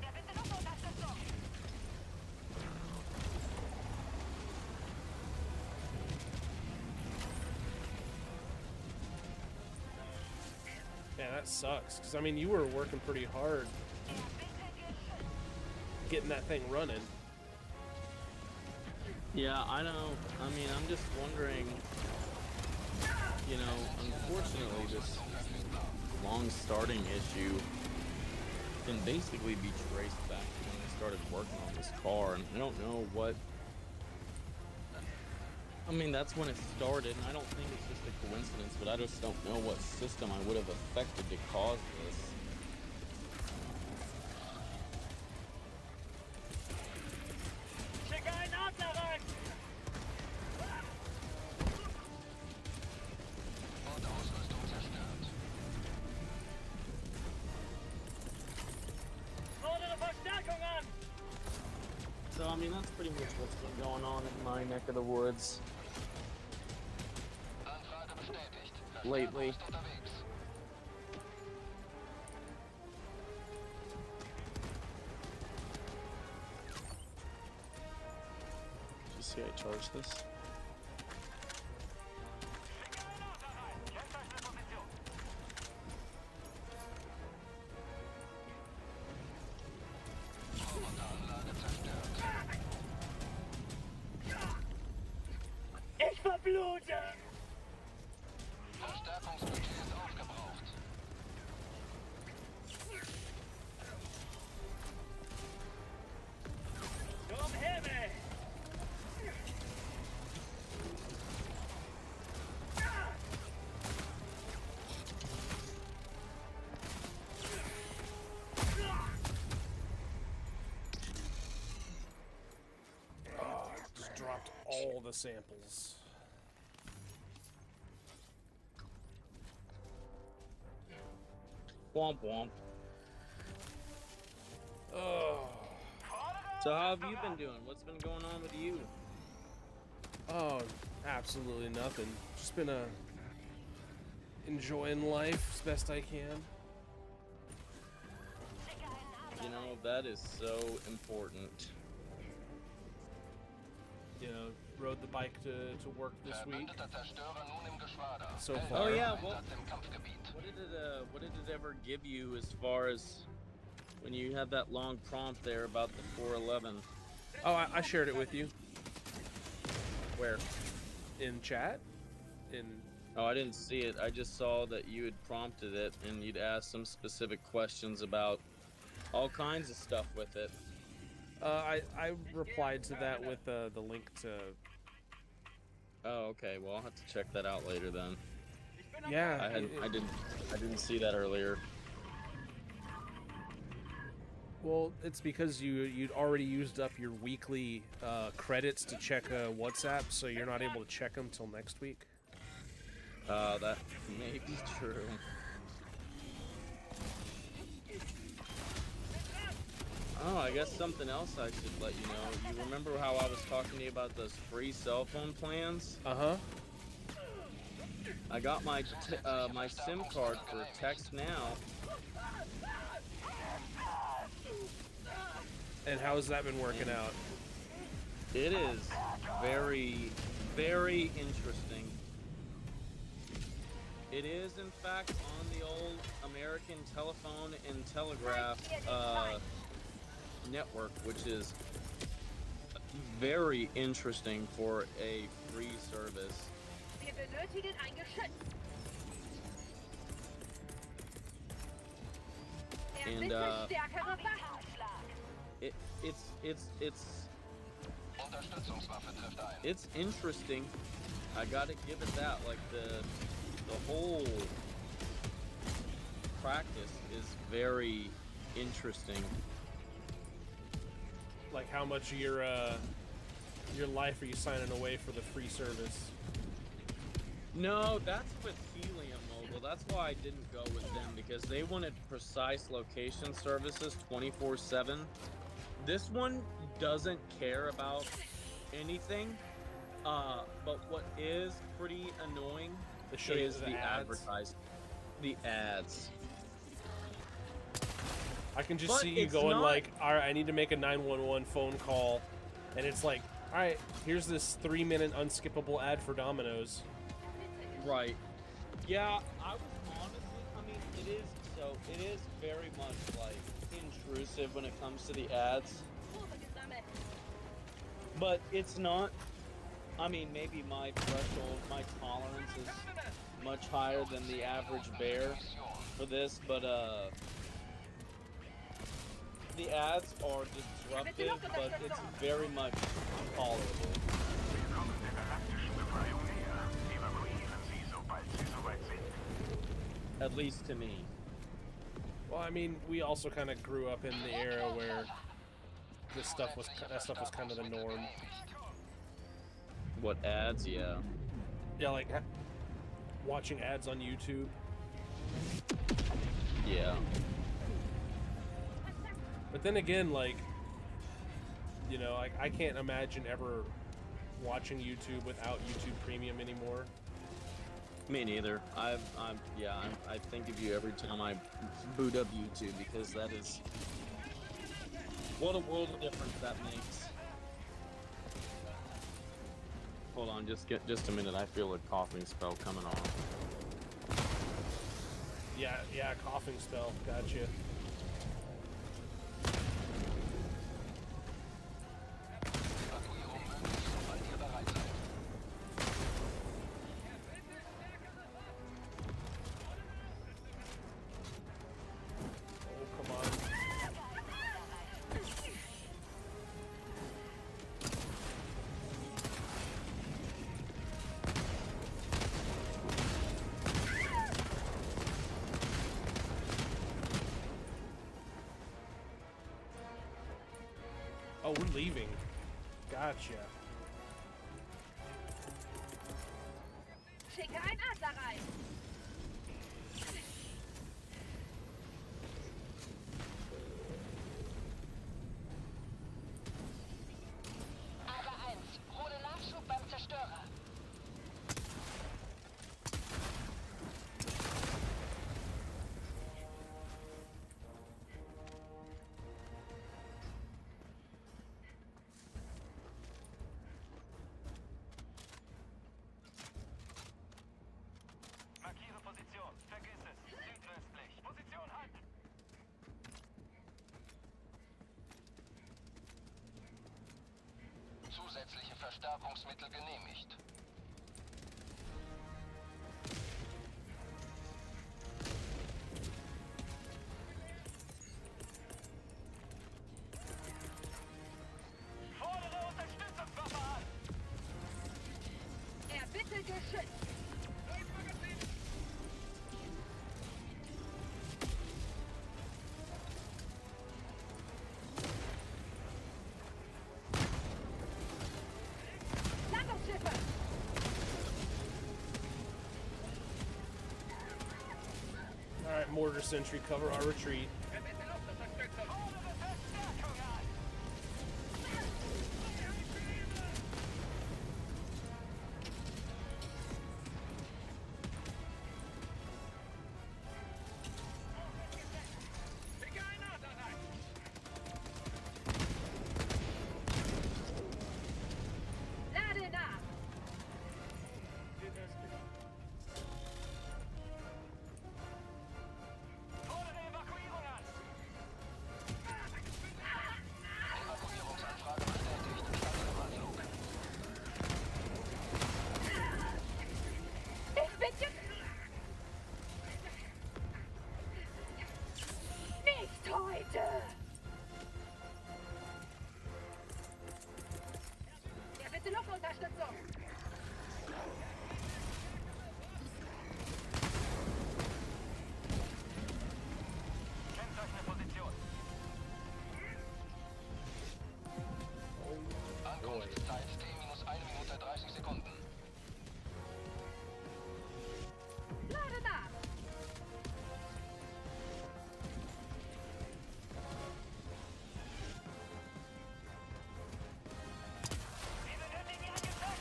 Ja, bitte Luftunterstützung. Yeah, that sucks. Because, I mean, you were working pretty hard getting that thing running. Yeah, I know. I mean, I'm just wondering, you know, unfortunately this long starting issue can basically be traced back to when I started working on this car, and I don't know what... I mean, that's when it started, and I don't think it's just a coincidence, but I just don't know what system I would have affected to cause this. I mean, that's pretty much what's been going on in my neck of the woods Anfrage bestätigt. lately. Ist unterwegs. Did you see I charged this? Ich verblute! Verstärkungsbudget ist aufgebraucht. Zum Himmel! Just dropped all the samples. Womp womp. Oh. So how have you been doing? What's been going on with you? Oh, absolutely nothing. Just been enjoying life as best I can. You know, that is so important. You know, rode the bike to work this week Verbündeter Zerstörer nun im Geschwader. so far. Oh yeah, well, Einsatz im Kampfgebiet. what did it ever give you as far as when you had that long prompt there about the 411? Oh, I shared it with you Where? in chat. Oh, I didn't see it. I just saw that you had prompted it and you'd asked some specific questions about all kinds of stuff with it. I replied to that with the link to. Oh, okay. Well, I'll have to check that out later then. Yeah, I didn't see that earlier. Well, it's because you'd already used up your weekly credits to check WhatsApp, so you're not able to check them till next week. That may be true. Oh, I guess something else I should let you know. You remember how I was talking to you about those free cell phone plans? Uh-huh. I got my my SIM card for text now. And how's that been working out? It is very, very interesting. It is, in fact, on the old American Telephone and Telegraph network, which is very interesting for a free service. Wir benötigen ein Geschütz. And Stärkere Waffenschlag. it's Unterstützungswaffe trifft ein. it's interesting. I gotta give it that. Like the whole practice is very interesting. Like how much of your life are you signing away for the free service? No, that's with Helium Mobile. That's why I didn't go with them, because they wanted precise location services 24/7. This one doesn't care about anything. But what is pretty annoying They show you is the the ads. advertising. The ads. I can just But see you it's going not- like, all right, I need to make a 911 phone call, and it's like, all right, here's this 3-minute unskippable ad for Domino's. Right. Yeah, I was honestly, I mean, it is very much like intrusive when it comes to the ads. But it's not, I mean, maybe my threshold, my tolerance is much higher than the average bear for this, but the ads are disruptive, but it's very much tolerable. At least to me. Well, I mean, we also kind of grew up in the era where that stuff was kind of the norm. What ads? Yeah. Yeah, like watching ads on YouTube. Yeah. But then again, like You know, I can't imagine ever watching YouTube without YouTube Premium anymore. Me neither. I think of you every time I boot up YouTube because that is what a world of difference that makes. Hold on, just a minute. I feel a coughing spell coming on. Yeah, coughing spell. Gotcha. Oh, we're leaving. Gotcha. Schicke ein Adler rein. Adler 1, hole Nachschub beim Zerstörer. Markiere Position. Vergiss es. Südwestlich. Position halten. Zusätzliche Verstärkungsmittel genehmigt. Fordere Unterstützungswaffe an. Erbitte Geschütz. Landungsschiffe. Alright, mortar sentry, cover our retreat. Lade nach. Fordere Evakuierung an. Evakuierungsanfrage bestätigt. Starte im Anflug. Ich bin nicht heute. Ja, bitte Luftunterstützung. Kennzeichne Position. Ankunftszeit T-1 Minute 30 Sekunden. Lade nach. Sie benötigen Ihr Gepäck.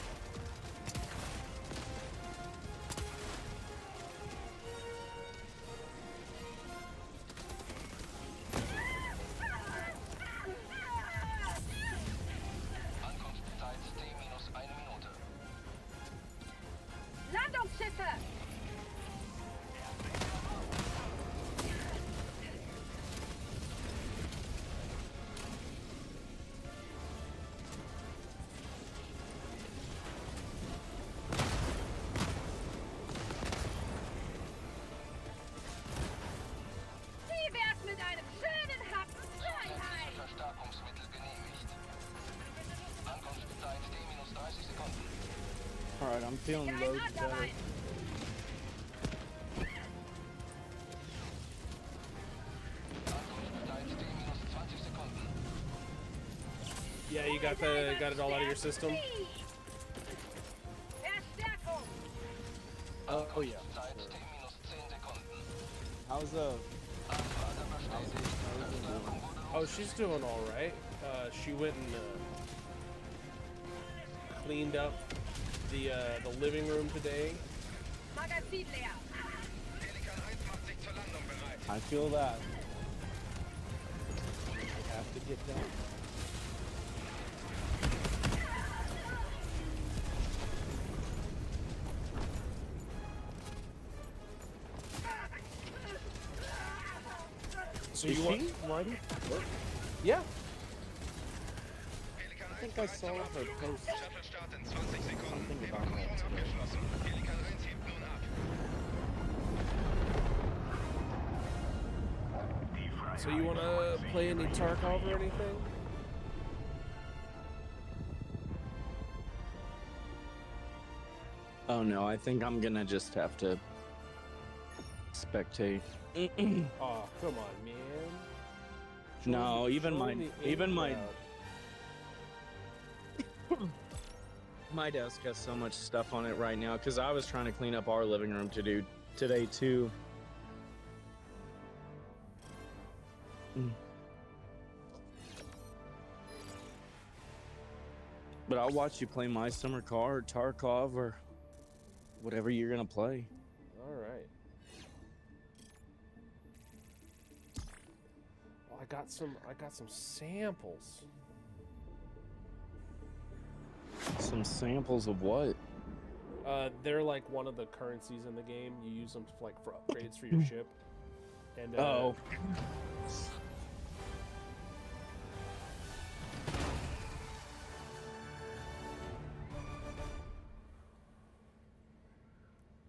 Ankunftszeit T-1 Minute. Landungsschiffe. Wie wär's mit einem schönen Happen Freiheit? Verstärkungsmittel genehmigt. Ankunftszeit T-30 Sekunden. Alright, I'm feeling Schicke ein loads Adler better. rein. Ankunftszeit T-20 Sekunden. Yeah, you got it all out of your system. Verstärkung. Oh yeah. Zeit T-10 Sekunden. How's Anfrage bestätigt. Verstärkung wurde Oh, she's doing all right. She went and cleaned up the living room today. Magazin leer. Pelikan 1 macht sich zur Landung bereit. I feel that. You have to get done. So Is you she want? riding? Yeah. Pelikan I 1 think I bereit saw zum her Abflug. post Shuttle-Start in 20 Sekunden. something about Evakuierung that today. abgeschlossen. Pelikan 1 hebt nun ab. So you want to play any Tarkov or anything? Oh no, I think I'm gonna just have to spectate. Oh, come on, man. No, even my my desk has so much stuff on it right now because I was trying to clean up our living room to do today too. But I'll watch you play My Summer Car or Tarkov or whatever you're gonna play. All right. Oh, I got some samples. Some samples of what? They're like one of the currencies in the game. You use them for upgrades for your ship. And Oh.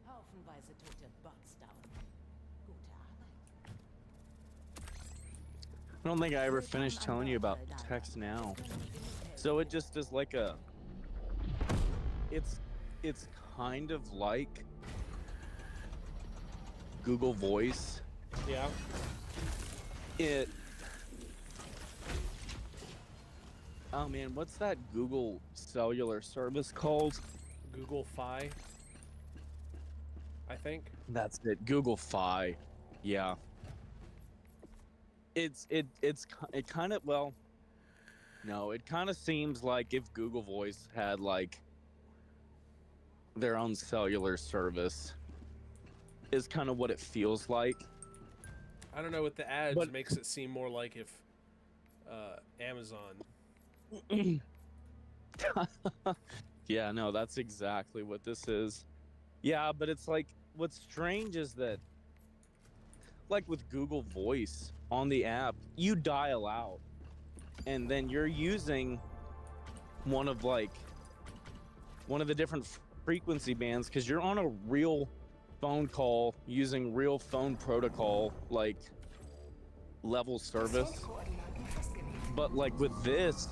Haufenweise tote Bots down. Gute Arbeit. I don't think I ever finished telling you about Text Now. So it just is like a it's kind of like Google Voice. Yeah. Oh man, what's that Google cellular service called? Google Fi, I think. That's it, Google Fi. Yeah. It kind of, well, no, it kind of seems like if Google Voice had like their own cellular service is kind of what it feels like. I don't know, with the ads, But- it makes it seem more like if Amazon. Yeah, no, that's exactly what this is. Yeah, but it's like, what's strange is that, like with Google Voice on the app, you dial out, and then you're using one of the different frequency bands because you're on a real phone call using real phone protocol, like level service. But like with this,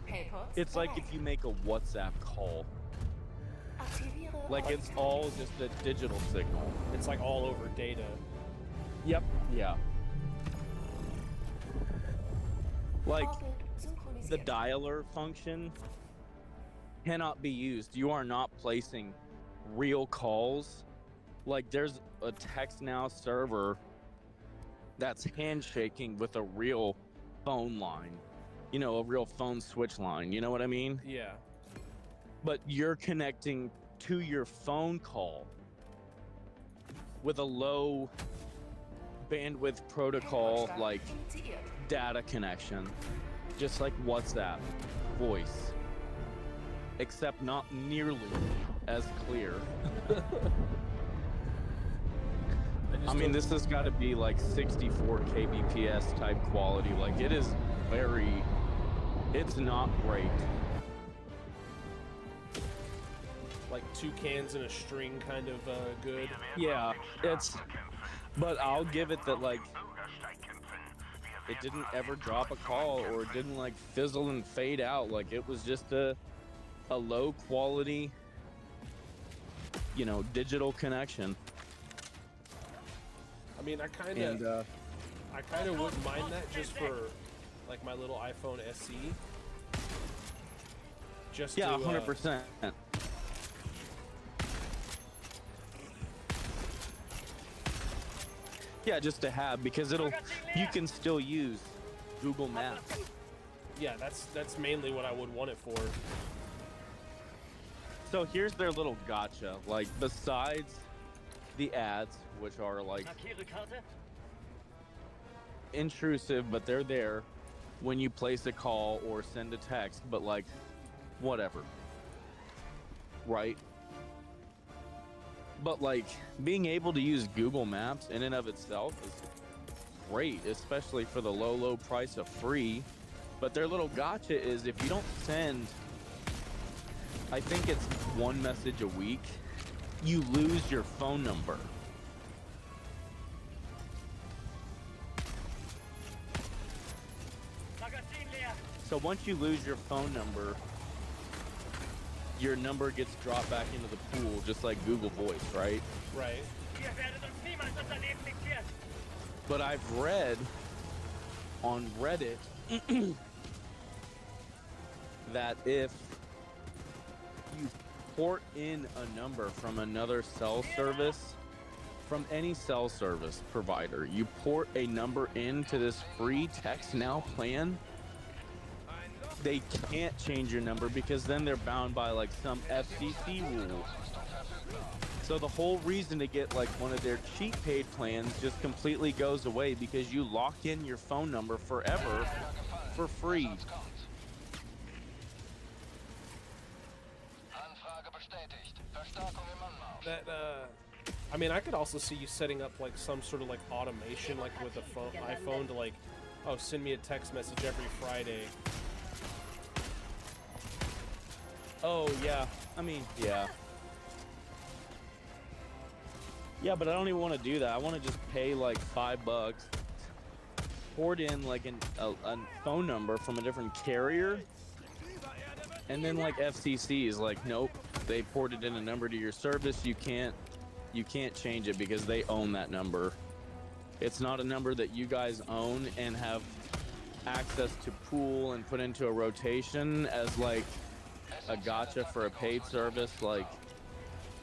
Hellpots it's like if you make a WhatsApp call, like it's all just a digital signal. It's like all over data. Yep. Yeah. Like the dialer function cannot be used. You are not placing real calls. Like there's a Text Now server that's handshaking with a real phone line. You know, a real phone switch line. You know what I mean? Yeah. But you're connecting to your phone call with a low bandwidth protocol, like data connection, just like WhatsApp voice, except not nearly as clear. I mean, this has got to be like 64 kbps type quality. Like it is it's not great. Like 2 cans in a string kind of good. Yeah, but I'll give it that, like, it didn't ever drop a call or it didn't like fizzle and fade out. Like it was just a low quality, you know, digital connection. I mean, I kind of wouldn't mind that just for like my little iPhone SE. Just Yeah, to, 100%. Yeah, just to have, because you can still use Google Maps. Yeah, that's mainly what I would want it for. So here's their little gotcha. Like, besides the ads, which are like intrusive, but they're there when you place a call or send a text, but like, whatever. Right? But like, being able to use Google Maps in and of itself is great, especially for the low price of free. But their little gotcha is if you don't send, I think it's one message a week, you lose your phone number. So once you lose your phone number, your number gets dropped back into the pool, just like Google Voice, right? Right. But I've read on Reddit that if you port in a number from another cell service, from any cell service provider, you port a number into this free Text Now plan, they can't change your number because then they're bound by like some FCC rule. So the whole reason to get like one of their cheap paid plans just completely goes away because you lock in your phone number forever for free. That I mean, I could also see you setting up like some sort of like automation, like with a phone, iPhone, to like, oh, send me a text message every Friday. Oh yeah, I mean, yeah. Yeah, but I don't even want to do that. I want to just pay like $5, port in like a phone number from a different carrier, and then like FCC is like, nope, they ported in a number to your service. You can't change it because they own that number. It's not a number that you guys own and have access to pool and put into a rotation as like a gotcha for a paid service. Like,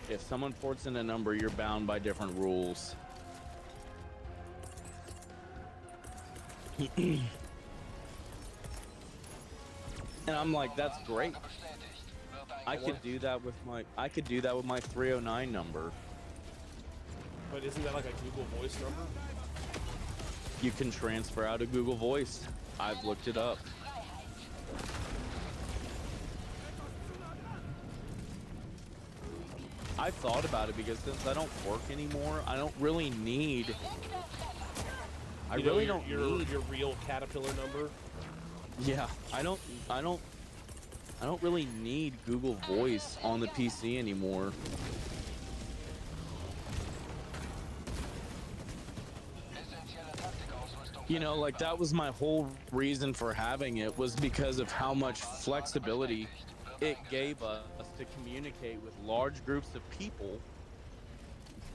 if someone ports in a number, you're bound by different rules. And I'm like, that's great. I could do that with my 309 number. But isn't that like a Google Voice number? You can transfer out of Google Voice. I've looked it up. I thought about it because since I don't work anymore, I don't really need. I really don't need your real Caterpillar number. Yeah, I don't really need Google Voice on the PC anymore. You know, like that was my whole reason for having it, was because of how much flexibility it gave us to communicate with large groups of people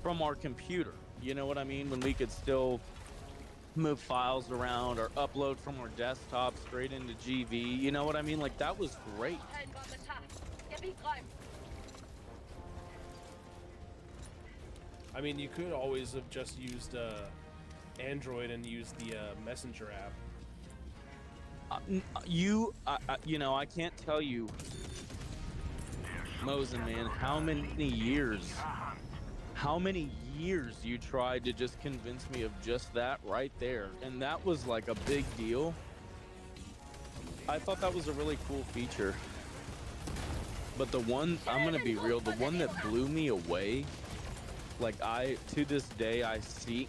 from our computer. You know what I mean? When we could still move files around or upload from our desktop straight into GV. You know what I mean? Like, that was great. I mean, you could always have just used Android and used the Messenger app. You know, I can't tell you, Mosen, man, how many years you tried to just convince me of just that right there. And that was like a big deal. I thought that was a really cool feature. But the one, I'm gonna be real, the one that blew me away, like to this day I seek,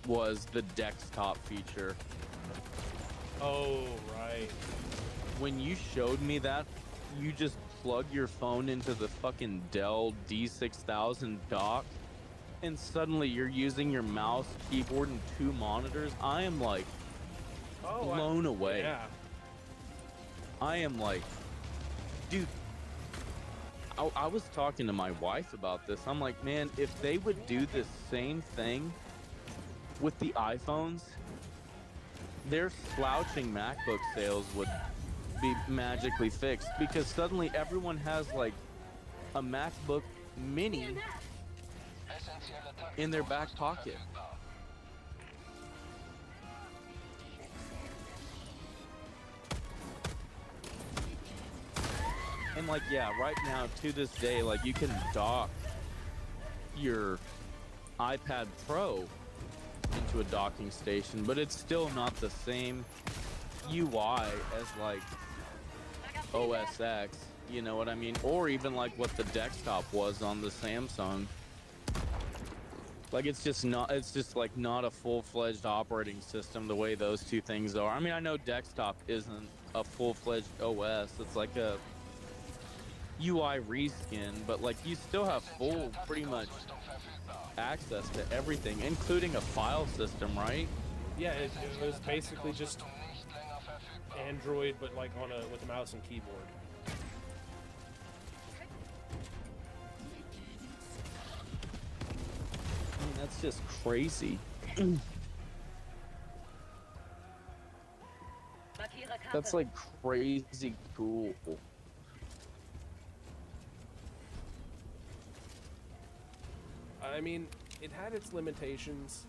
was the desktop feature. Oh, right. When you showed me that, you just plug your phone into the fucking Dell D6000 dock, and suddenly you're using your mouse, keyboard, and 2 monitors. I am like blown away. Yeah. I am like, dude, I was talking to my wife about this. I'm like, man, if they would do this same thing with the iPhones, their slouching MacBook sales would be magically fixed, because suddenly everyone has like a MacBook Mini in their back pocket. And like, yeah, right now to this day, like you can dock your iPad Pro into a docking station, but it's still not the same UI as like OS X, you know what I mean? Or even like what the desktop was on the Samsung. Like it's just like not a full-fledged operating system the way those two things are. I mean, I know desktop isn't a full-fledged OS. It's like a UI reskin, but like you still have full pretty much access to everything, including a file system, right? Yeah, it was basically just Android, but like on with a mouse and keyboard. I mean, that's just crazy. That's like crazy cool. I mean, it had its limitations,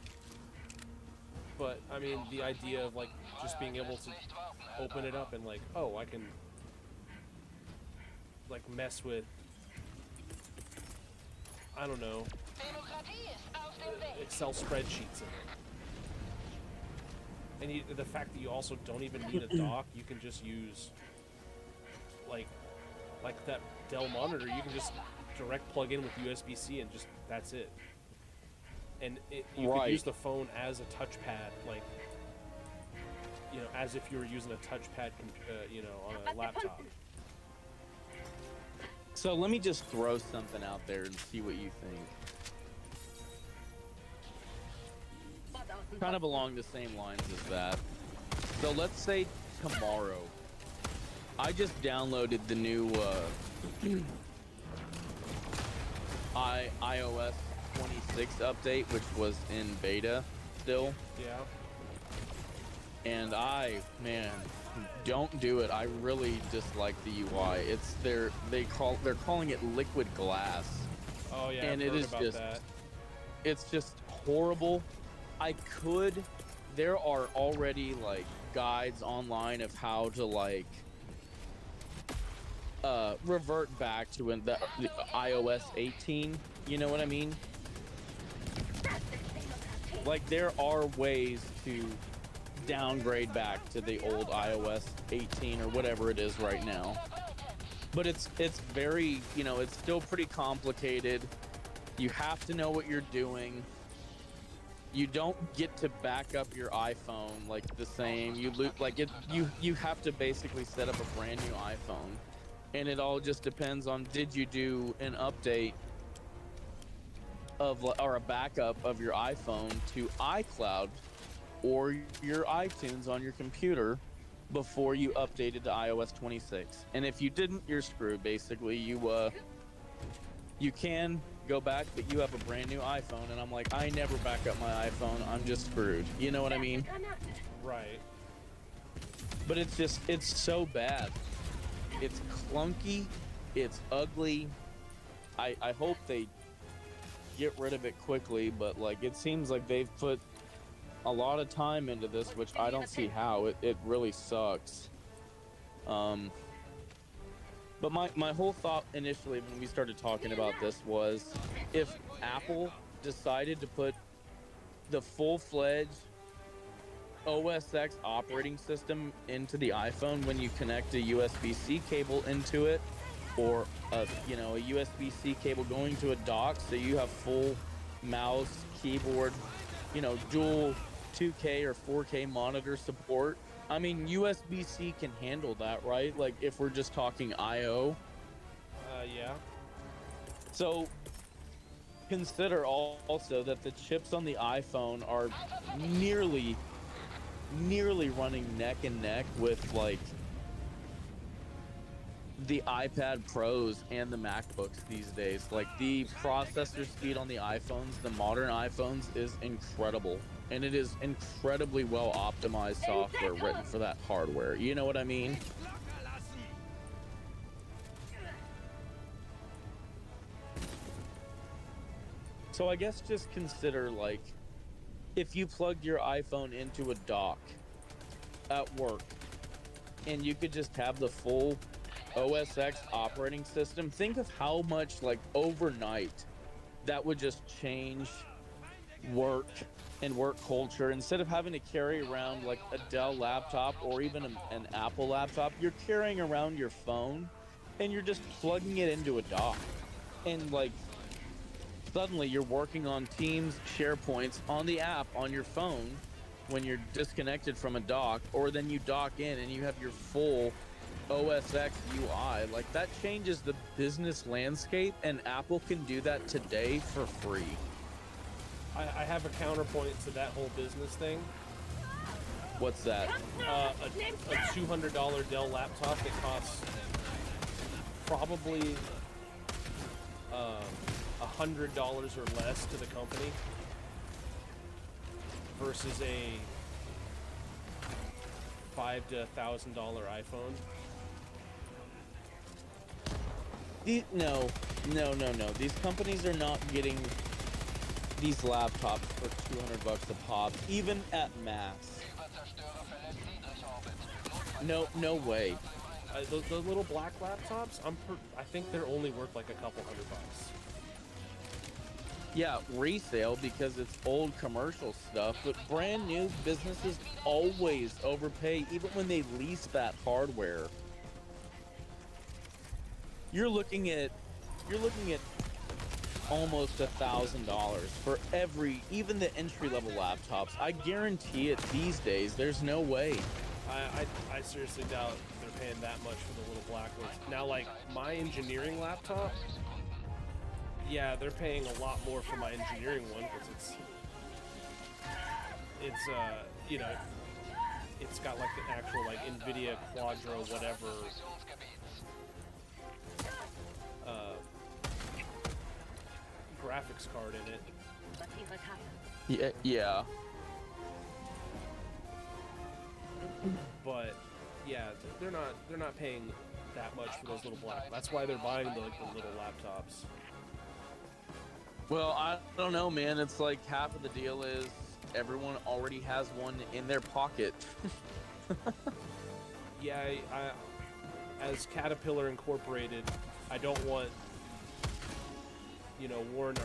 but I mean, the idea of like just being able to open it up and like, oh, I can like mess with, I don't know, Excel spreadsheets in it. And the fact that you also don't even need a dock, you can just use like that Dell monitor. You can just direct plug in with USB-C and just that's it. And you could use the phone as a touchpad, like as if you were using a touchpad, on a laptop. So let me just throw something out there and see what you think. Kind of along the same lines as that. So let's say tomorrow, I just downloaded the new iOS 26 update, which was in beta still. Yeah. And don't do it. I really dislike the UI. They're calling it liquid glass. Oh yeah, and I've heard about that. It's just horrible. There are already like guides online of how to like revert back to the iOS 18. You know what I mean? Like there are ways to downgrade back to the old iOS 18 or whatever it is right now. But it's very, it's still pretty complicated. You have to know what you're doing. You don't get to back up your iPhone like the same. You have to basically set up a brand new iPhone. And it all just depends on, did you do an update or a backup of your iPhone to iCloud or your iTunes on your computer before you updated to iOS 26. And if you didn't, you're screwed. Basically, you can go back, but you have a brand new iPhone. And I'm like, I never back up my iPhone. I'm just screwed. You know what I mean? Right. But it's so bad. It's clunky. It's ugly. I hope they get rid of it quickly, but like it seems like they've put a lot of time into this, which I don't see how. It really sucks. But my whole thought initially when we started talking about this was, if Apple decided to put the full-fledged OS X operating system into the iPhone when you connect a USB-C cable into it, or a USB-C cable going to a dock, so you have full mouse, keyboard, dual 2K or 4K monitor support. I mean, USB-C can handle that, right? Like if we're just talking I/O. Yeah. So consider also that the chips on the iPhone are nearly running neck and neck with like the iPad Pros and the MacBooks these days. Like the processor speed on the iPhones, the modern iPhones, is incredible. And it is incredibly well optimized software written for that hardware. You know what I mean? So I guess just consider, like, if you plugged your iPhone into a dock at work and you could just have the full OS X operating system, think of how much, like, overnight that would just change work and work culture. Instead of having to carry around like a Dell laptop or even an Apple laptop, you're carrying around your phone and you're just plugging it into a dock. And like suddenly you're working on Teams, SharePoints on the app on your phone when you're disconnected from a dock, or then you dock in and you have your full OS X UI. Like, that changes the business landscape, and Apple can do that today for free. I have a counterpoint to that whole business thing. What's that? A $200 Dell laptop that costs probably $100 or less to the company versus a $5,000 to $1,000 iPhone. No. These companies are not getting these laptops for $200 a pop, even at mass. No way. The little black laptops, I think they're only worth like a couple $100. Yeah, resale because it's old commercial stuff, but brand new businesses always overpay, even when they lease that hardware. You're looking at almost $1,000 for even the entry-level laptops. I guarantee it these days. There's no way. I seriously doubt they're paying that much for the little black ones. Now, like, my engineering laptop, yeah, they're paying a lot more for my engineering one because it's you know, it's got like the actual like NVIDIA Quadro whatever graphics card in it. Yeah. But yeah, they're not paying that much for those little black. That's why they're buying the little laptops. Well, I don't know, man. It's like half of the deal is everyone already has one in their pocket. Yeah, I as Caterpillar Incorporated, I don't want, Warner,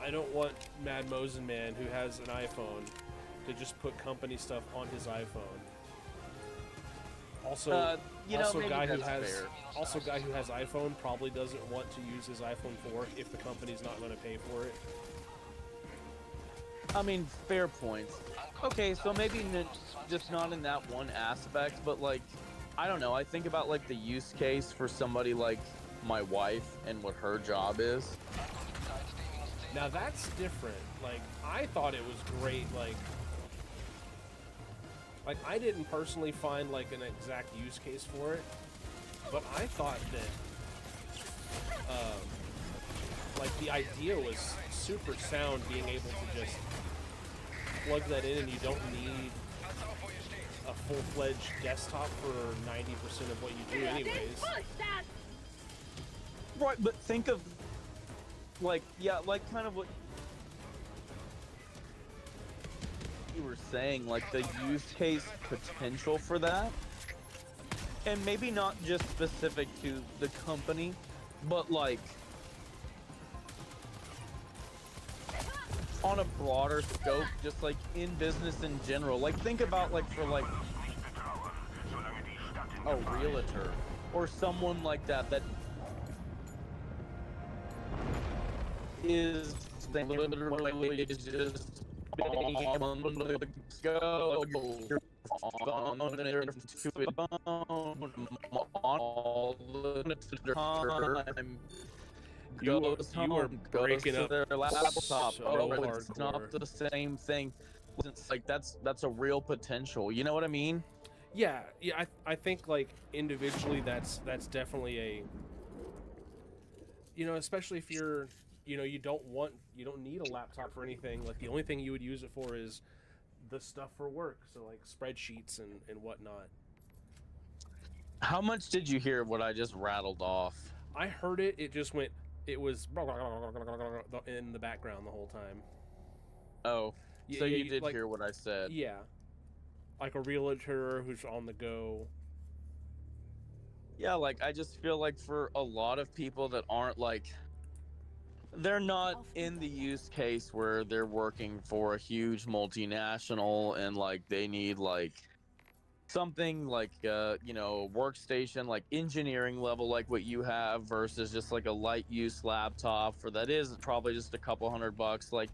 I don't want Mad Mosenman, who has an iPhone, to just put company stuff on his iPhone. Also, guy who has iPhone probably doesn't want to use his iPhone for work if the company's not going to pay for it. I mean, fair points. Okay, so maybe just not in that one aspect, but like, I don't know. I think about like the use case for somebody like my wife and what her job is. Now that's different. Like, I thought it was great. Like I didn't personally find like an exact use case for it, but I thought that like the idea was super sound, being able to just plug that in and you don't need a full-fledged desktop for 90% of what you do anyways. Right, but think of like kind of what you were saying, like the use case potential for that, and maybe not just specific to the company, but like on a broader scope, just like in business in general. Like, think about like for like a realtor or someone like that is literally just You are breaking up their laptop. so It's not hardcore. the same thing. It's like that's a real potential. You know what I mean? Yeah. I think like individually, that's definitely a, especially if you're, you don't need a laptop for anything. Like the only thing you would use it for is the stuff for work. So like spreadsheets and whatnot. How much did you hear what I just rattled off? I heard it. It just went. It was in the background the whole time. Oh, Yeah, so you yeah, did like, hear what I said. Yeah. Like a realtor who's on the go. Yeah, like I just feel like for a lot of people that aren't like they're not in the use case where they're working for a huge multinational and like they need like something like workstation like engineering level like what you have versus just like a light use laptop for that is probably just a couple $100. Like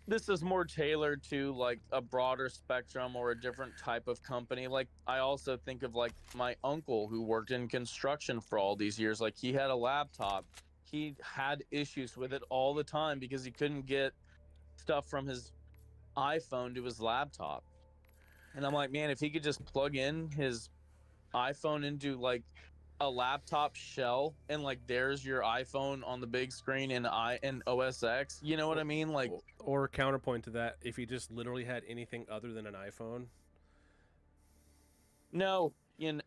this is more tailored to like a broader spectrum or a different type of company. Like I also think of like my uncle who worked in construction for all these years. Like he had a laptop, he had issues with it all the time because he couldn't get stuff from his iPhone to his laptop. And I'm like, man, if he could just plug in his iPhone into like a laptop shell and like there's your iPhone on the big screen and OS X, you know what I mean? Like, or counterpoint to that, if he just literally had anything other than an iPhone. no,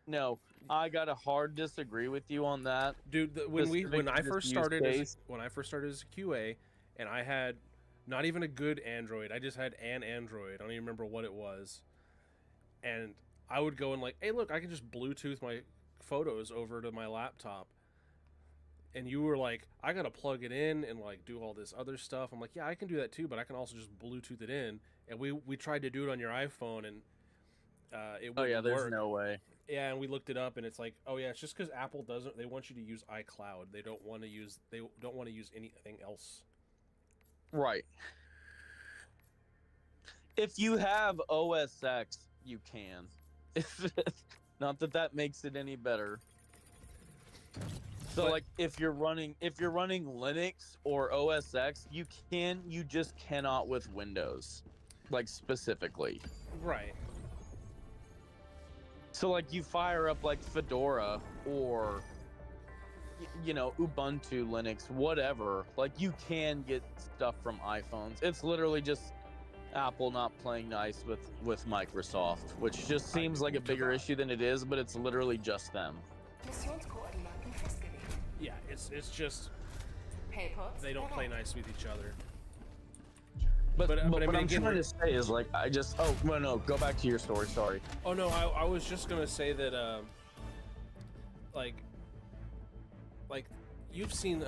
no, I got a hard disagree with you on that, dude. When I first started as a QA, and I had not even a good Android, I just had an Android. I don't even remember what it was, and I would go and like, hey, look, I can just Bluetooth my photos over to my laptop. And you were like, I gotta plug it in and like do all this other stuff. I'm like, yeah, I can do that too, but I can also just Bluetooth it in. And we tried to do it on your iPhone, and it wouldn't oh yeah, there's work. no way. Yeah, and we looked it up, and it's like, oh yeah, it's just because Apple doesn't. They want you to use iCloud. They don't want to use anything else. Right. If you have OS X, you can. Not that makes it any better. So like if you're running Linux or OS X, you just cannot with Windows, like specifically. Right. So like you fire up like Fedora or Ubuntu, Linux, whatever, like you can get stuff from iPhones. It's literally just Apple not playing nice with Microsoft, which just seems like a bigger issue than it is, but it's literally just them. Missionskoordinaten festgelegt. Yeah, it's just they don't play nice with each other. But I mean, what I'm again, trying to say is like no, go back to your story. Sorry. Oh no, I was just gonna say that like you've seen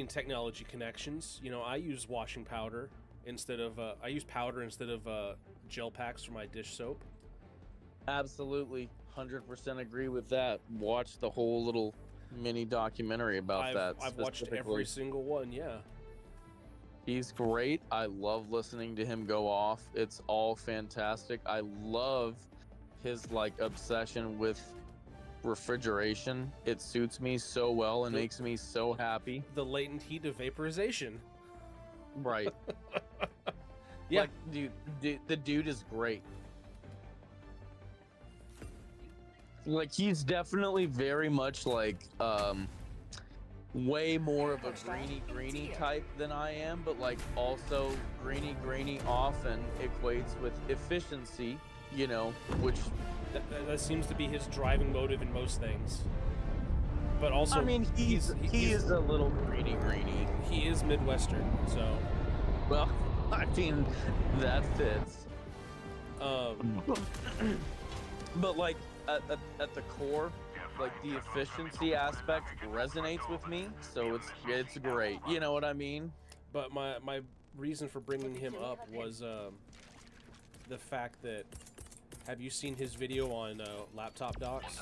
technology connections. I use washing powder instead of I use powder instead of gel packs for my dish soap. Absolutely, 100% agree with that. Watch the whole little mini documentary about that. I've watched every single one. Yeah. He's great. I love listening to him go off. It's all fantastic. I love his like obsession with refrigeration. It suits me so well and makes me so happy. The latent heat of vaporization. Right. Yeah. Like, dude, the dude is great. Like he's definitely very much like way more of a greeny type than I am, but like also greeny often equates with efficiency, which that seems to be his driving motive in most things. But also, I mean, he is a little greeny. He is Midwestern, so. Well, I mean, that fits. But like at the core, like the efficiency aspect resonates with me, so it's great. You know what I mean? But my reason for bringing him up was the fact that, have you seen his video on laptop docks?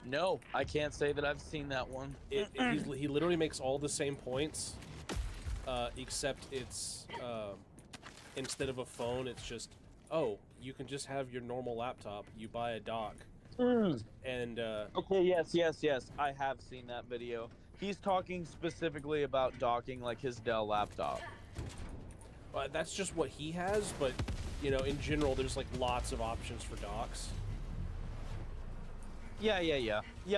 No, I can't say that I've seen that one. He literally makes all the same points, except it's instead of a phone, it's just, oh, you can just have your normal laptop. You buy a dock. And okay, yes, I have seen that video. He's talking specifically about docking like his Dell laptop. That's just what he has, but in general, there's like lots of options for docks. Yeah,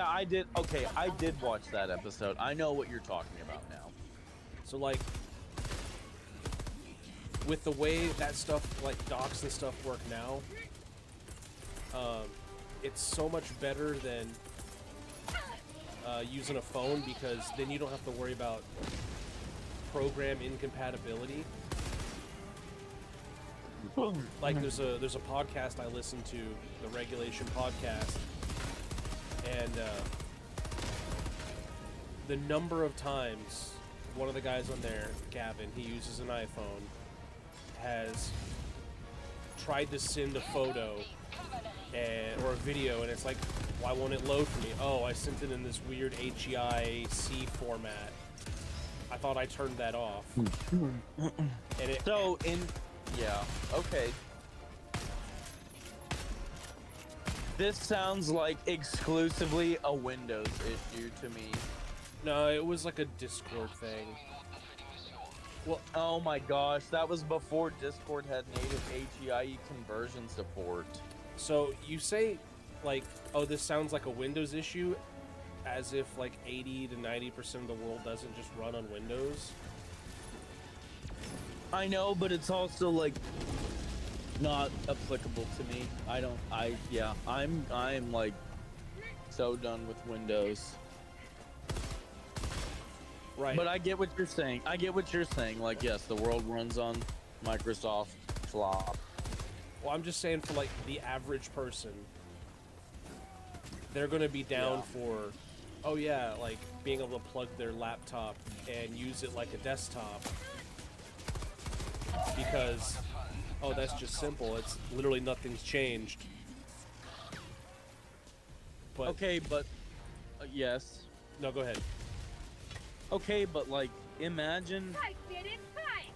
I did. Okay, I did watch that episode. I know what you're talking about now. So like, with the way that stuff, like docks and stuff, work now, it's so much better than using a phone, because then you don't have to worry about program incompatibility. like there's a podcast I listen to, the Regulation Podcast, and the number of times one of the guys on there, Gavin, he uses an iPhone, has tried to send a photo or a video, and it's like, why won't it load for me? Oh, I sent it in this weird HEIC format. I thought I turned that off. Yeah, okay. This sounds like exclusively a Windows issue to me. No, it was like a Discord thing. Well, oh my gosh, that was before Discord had native HEIE conversion support. So you say, like, oh, this sounds like a Windows issue, as if like 80 to 90% of the world doesn't just run on Windows. I know, but it's also like not applicable to me. I'm like so done with Windows. Right. But I get what you're saying. Like, yes, the world runs on Microsoft flop. Well, I'm just saying for like the average person, they're gonna be down for, oh yeah, like being able to plug their laptop and use it like a desktop. Because, oh, that's just simple. It's literally nothing's changed. But Okay, but yes. no, go ahead. Okay, but like, imagine I did it right.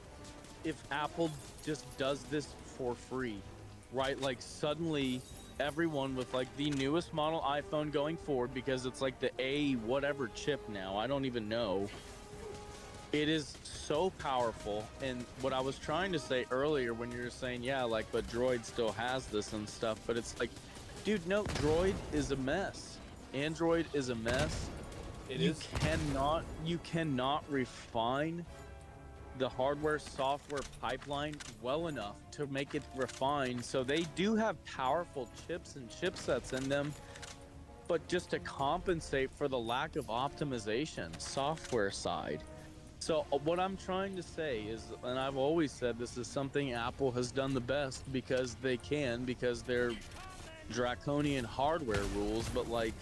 if Apple just does this for free, right? Like, suddenly everyone with like the newest model iPhone going forward, because it's like the A whatever chip now, I don't even know. It is so powerful. And what I was trying to say earlier when you were saying, yeah, like, but Droid still has this and stuff, but it's like, dude, no, Droid is a mess. Android is a mess. You cannot refine the hardware software pipeline well enough to make it refined. So they do have powerful chips and chipsets in them, but just to compensate for the lack of optimization software side. So what I'm trying to say is, and I've always said this is something Apple has done the best because they can, because they're draconian hardware rules, but like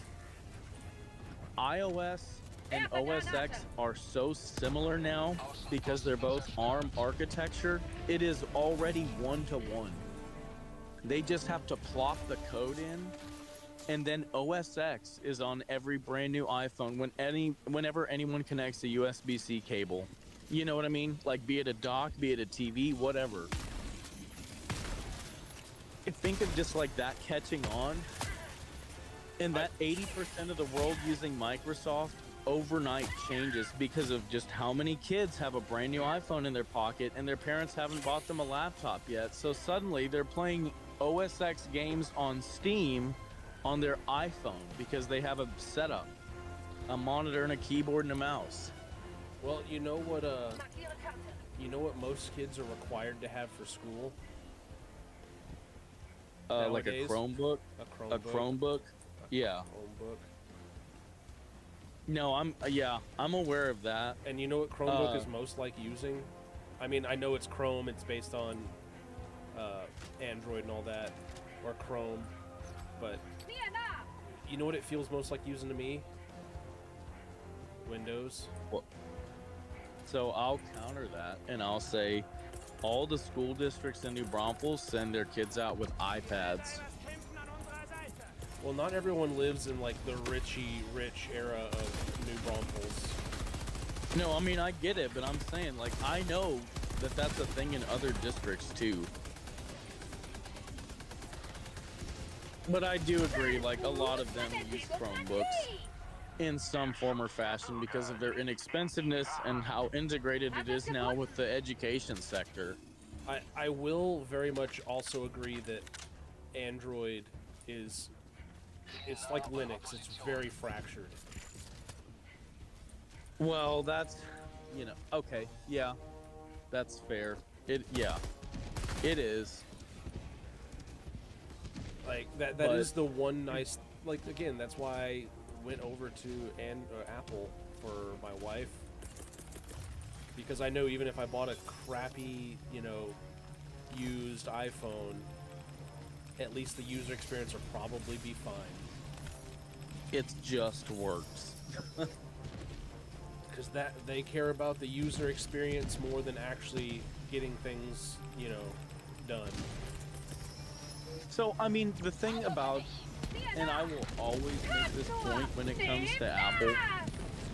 iOS and OS X are so similar now because they're both ARM architecture. It is already one-to-one. They just have to plop the code in, and then OS X is on every brand new iPhone whenever anyone connects a USB-C cable. You know what I mean? Like, be it a dock, be it a TV, whatever. Think of just like that catching on, and that 80% of the world using Microsoft overnight changes because of just how many kids have a brand new iPhone in their pocket and their parents haven't bought them a laptop yet. So suddenly they're playing OS X games on Steam on their iPhone because they have a setup, a monitor and a keyboard and a mouse. Well, you know what most kids are required to have for school? Like a Nowadays? Chromebook? A A Chromebook? Yeah. Chromebook. No, I'm aware of that. And you know what Chromebook is most like using? I mean, I know it's Chrome, it's based on Android and all that, or Chrome, but you know what it feels most like using to me? Windows. Well, so I'll counter that and I'll say all the school districts in New Braunfels send their kids out with iPads. Well, not everyone lives in like the rich era of New Braunfels. No, I mean, I get it, but I'm saying, like, I know that that's a thing in other districts too. But I do agree, like, a lot of them use Chromebooks in some form or fashion because of their inexpensiveness and how integrated it is now with the education sector. I will very much also agree that Android is, it's like Linux, it's very fractured. Well, that's, you know, okay, yeah, that's fair. It is. Like, that is the one nice, like, again, that's why I went over to Apple for my wife. Because I know even if I bought a crappy, you know, used iPhone, at least the user experience will probably be fine. It just works. Because that they care about the user experience more than actually getting things, you know, done. So, I mean, the thing about, and I will always make this point when it comes to Apple,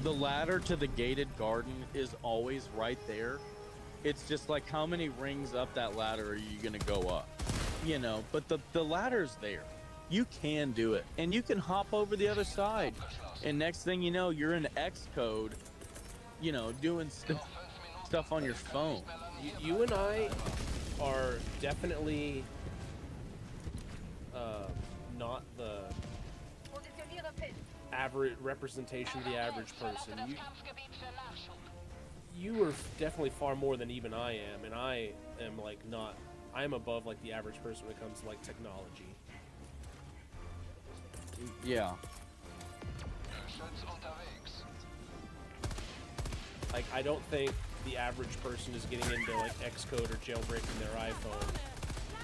the ladder to the gated garden is always right there. It's just like, how many rings up that ladder are you going to go up? You know, but the ladder's there. You can do it. And you can hop over the other side. And next thing you know, you're in Xcode, you know, doing stuff on your phone. You and I are definitely not the average representation of the average person. You are definitely far more than even I am, and I am like not. I'm above like the average person when it comes to like technology. Yeah. Like, I don't think the average person is getting into like Xcode or jailbreaking their iPhone.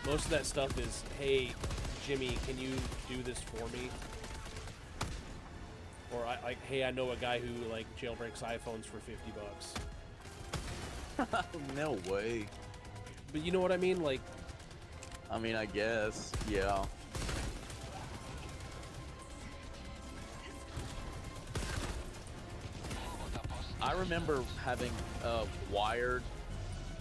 Most of that stuff is, hey, Jimmy, can you do this for me? Or like, hey, I know a guy who like jailbreaks iPhones for $50. No way. But you know what I mean? Like, I mean, I guess, yeah. I remember having wired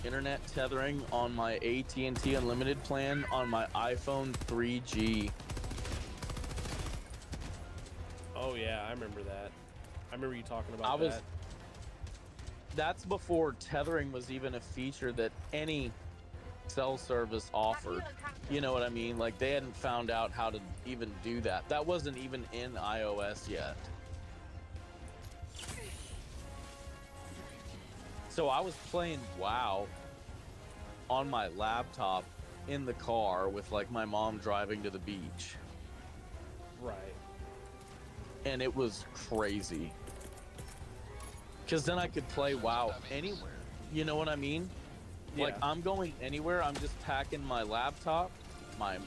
internet tethering on my AT&T Unlimited plan on my iPhone 3G. oh yeah, I remember that. I remember you talking about that. That's before tethering was even a feature that any cell service offered. You know what I mean? Like, they hadn't found out how to even do that. That wasn't even in iOS yet. So I was playing WoW on my laptop in the car with like my mom driving to the beach. Right. And it was crazy. Because then I could play WoW anywhere. You know what I mean? Yeah. Like, I'm going anywhere. I'm just packing my laptop, my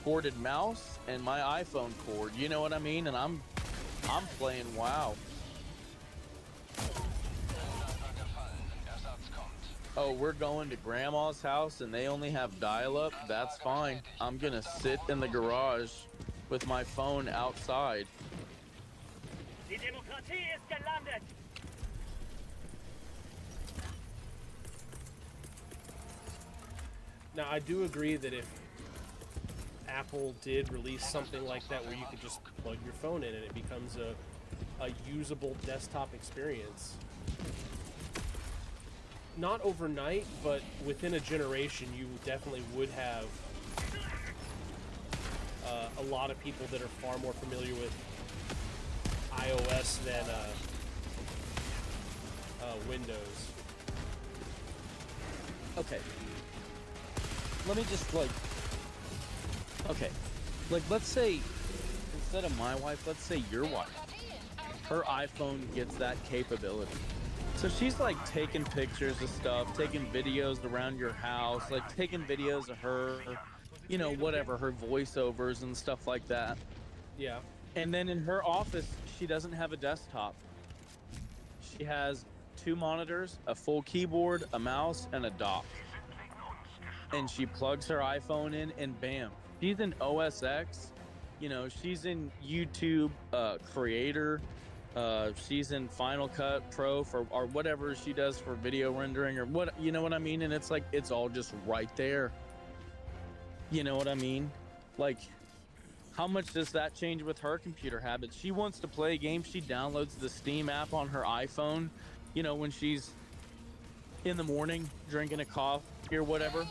corded mouse, and my iPhone cord. You know what I mean? And I'm playing WoW. Oh, we're going to grandma's house and they only have dial-up? That's fine. I'm gonna sit in the garage with my phone outside. Die Demokratie ist gelandet! Now, I do agree that if Apple did release something like that where you could just plug your phone in and it becomes a usable desktop experience, not overnight, but within a generation, you definitely would have a lot of people that are far more familiar with iOS than Windows. Okay. Let me just, like... Okay. Like, let's say, instead of my wife, let's say your wife. Her iPhone gets that capability. So she's, like, taking pictures of stuff, taking videos around your house, like, taking videos of her, you know, whatever, her voiceovers and stuff like that. Yeah. And then in her office, she doesn't have a desktop. She has 2 monitors, a full keyboard, a mouse, and a dock. And she plugs her iPhone in, and bam, she's in OS X. You know, she's in YouTube Creator. She's in Final Cut Pro or whatever she does for video rendering or what, you know what I mean? And it's like, it's all just right there. You know what I mean? Like, how much does that change with her computer habits? She wants to play a game. She downloads the Steam app on her iPhone, you know, when she's in the morning drinking a coffee or whatever.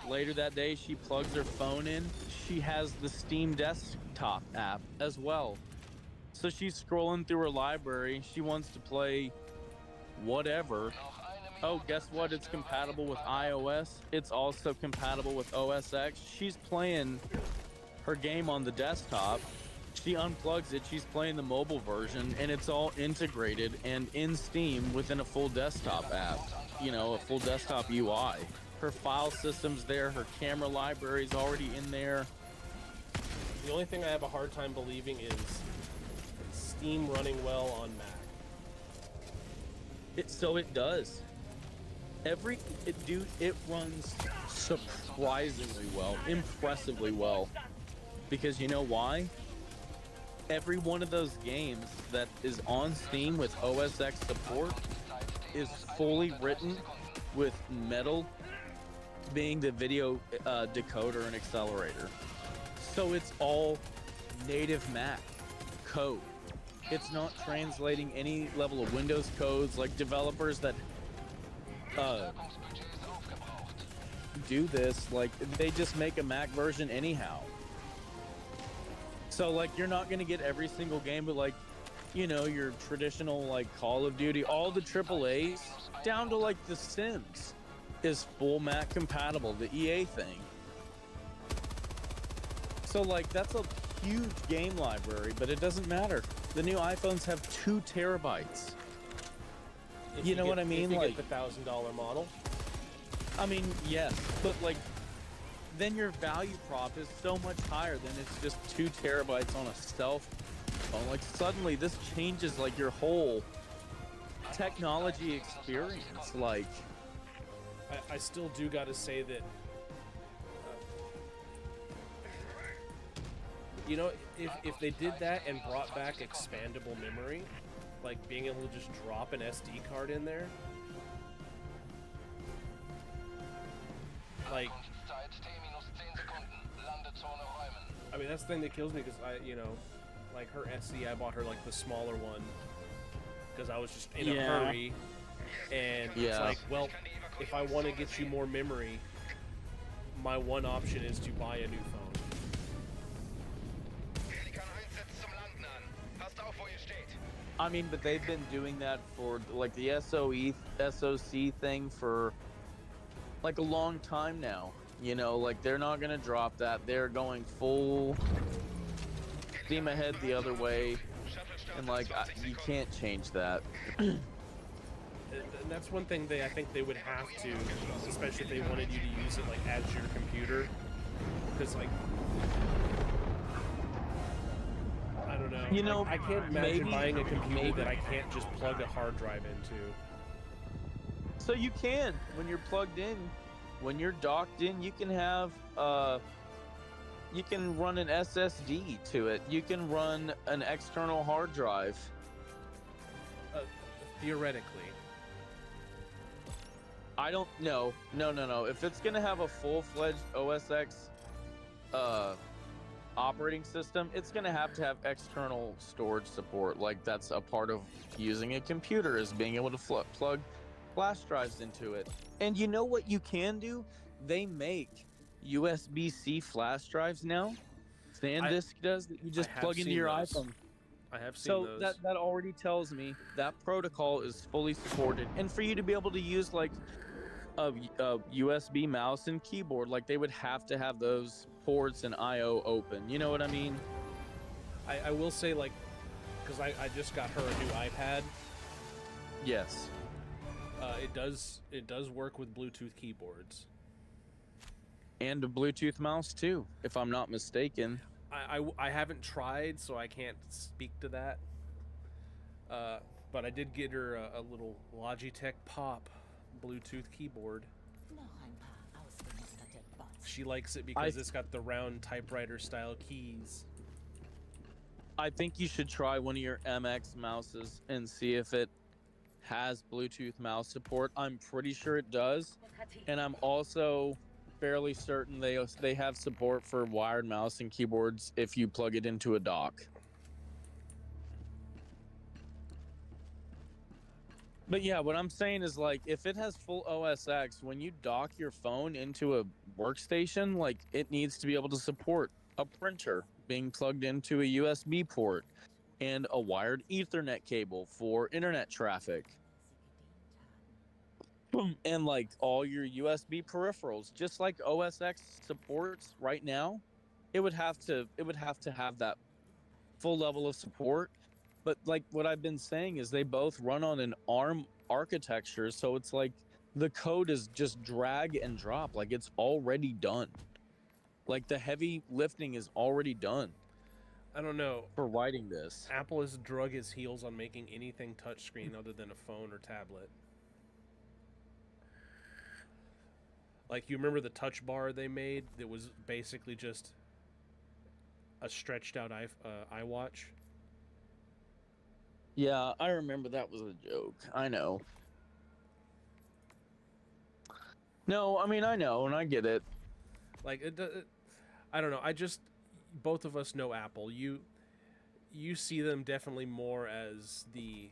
Later that day, she plugs her phone in. She has the Steam desktop app as well. So she's scrolling through her library. She wants to play whatever. Oh, guess what? It's compatible with iOS. It's also compatible with OS X. She's playing her game on the desktop. She unplugs it. She's playing the mobile version, and it's all integrated and in Steam within a full desktop app. You know, a full desktop UI. Her file system's there. Her camera library's already in there. The only thing I have a hard time believing is Steam running well on Mac. So it does. It runs surprisingly well, impressively well. Because you know why? Every one of those games that is on Steam with OS X support is fully written with Metal being the video decoder and accelerator. So it's all native Mac code. It's not translating any level of Windows codes like developers that do this, like they just make a Mac version anyhow. So like you're not gonna get every single game, but like, you know, your traditional like Call of Duty, all the AAAs, down to like The Sims, is full Mac compatible, the EA thing. So like that's a huge game library, but it doesn't matter. The new iPhones have 2 terabytes. You know what I mean? If you like get the $1,000 model. I mean, yes, but like then your value prop is so much higher than it's just 2 terabytes on a cell phone. Like suddenly this changes like your whole technology experience. Like I still do gotta say that you know, if they did that and brought back expandable memory, like being able to just drop an SD card in there, like, I mean, that's the thing that kills me, because you know, like her SD, I bought her like the smaller one because I was just in a hurry, and it's like, well, if I want to get you more memory, my one option is to buy a new phone. I mean, but they've been doing that for like the SOC thing for like a long time now. You know, like they're not gonna drop that. They're going full steam ahead the other way, and like you can't change that. And that's one thing I think they would have to, especially if they wanted you to use it like as your computer, because like, I don't know. You know, I can't imagine buying a computer that I can't just plug a hard drive into. So you can, when you're plugged in, when you're docked in, you can have you can run an SSD to it. You can run an external hard drive. Theoretically. I don't know. No. If it's gonna have a full-fledged OS X operating system, it's gonna have external storage support. Like that's a part of using a computer, is being able to plug flash drives into it. And you know what you can do? They make USB-C flash drives now. SanDisk does, that you just plug into your iPhone. I have seen those. So that already tells me that protocol is fully supported. And for you to be able to use like a USB mouse and keyboard, like they would have to have those ports and I/O open. You know what I mean? I will say, like, because I just got her a new iPad. Yes. It does work with Bluetooth keyboards. And a Bluetooth mouse too, if I'm not mistaken. I haven't tried, so I can't speak to that. But I did get her a little Logitech Pop Bluetooth keyboard. She likes it because it's got the round typewriter style keys. I think you should try one of your MX mouses and see if it has Bluetooth mouse support. I'm pretty sure it does, and I'm also fairly certain they have support for wired mouse and keyboards if you plug it into a dock. But yeah, what I'm saying is, like, if it has full OS X, when you dock your phone into a workstation, like, it needs to be able to support a printer being plugged into a USB port and a wired Ethernet cable for internet traffic. And like all your USB peripherals, just like OS X supports right now, it would have to have that full level of support. But like what I've been saying is they both run on an ARM architecture, so it's like the code is just drag and drop. Like, it's already done. Like, the heavy lifting is already done I don't know. for writing this. Apple has drug its heels on making anything touchscreen other than a phone or tablet. Like, you remember the touch bar they made that was basically just a stretched out iWatch? Yeah, I remember that was a joke. I know. No, I mean, I know, and I get it. Like, I don't know. Both of us know Apple. You see them definitely more as the,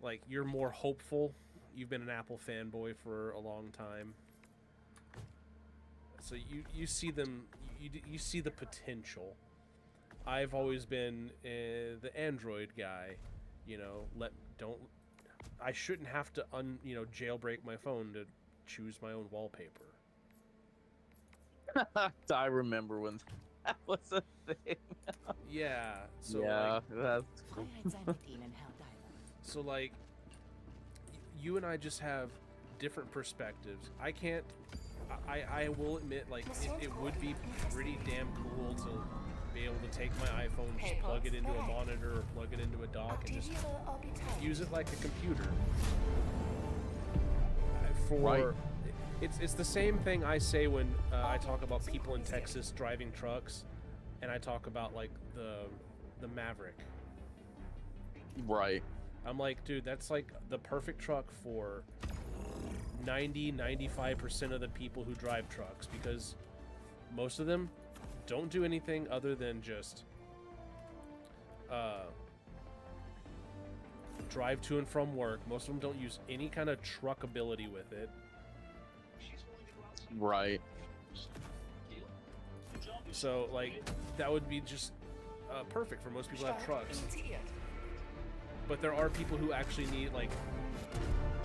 like, you're more hopeful. You've been an Apple fanboy for a long time. So you see them, you see the potential. I've always been the Android guy. You know, I shouldn't have to jailbreak my phone to choose my own wallpaper. I remember when that was a thing. Yeah. So yeah, that's Freiheit sei mit Ihnen, Herr Diver. so like you and I just have different perspectives. I will admit, like, it would be pretty damn cool to be able to take my iPhone, just plug it into a monitor or plug it into a dock and just use it like a computer. Right. It's the same thing I say when I talk about people in Texas driving trucks, and I talk about, like, the Maverick. right. I'm like, dude, that's like the perfect truck for 95% of the people who drive trucks, because most of them don't do anything other than just drive to and from work. Most of them don't use any kind of truck ability with it. Right. So, like, that would be just perfect for most people who have trucks. But there are people who actually need, like,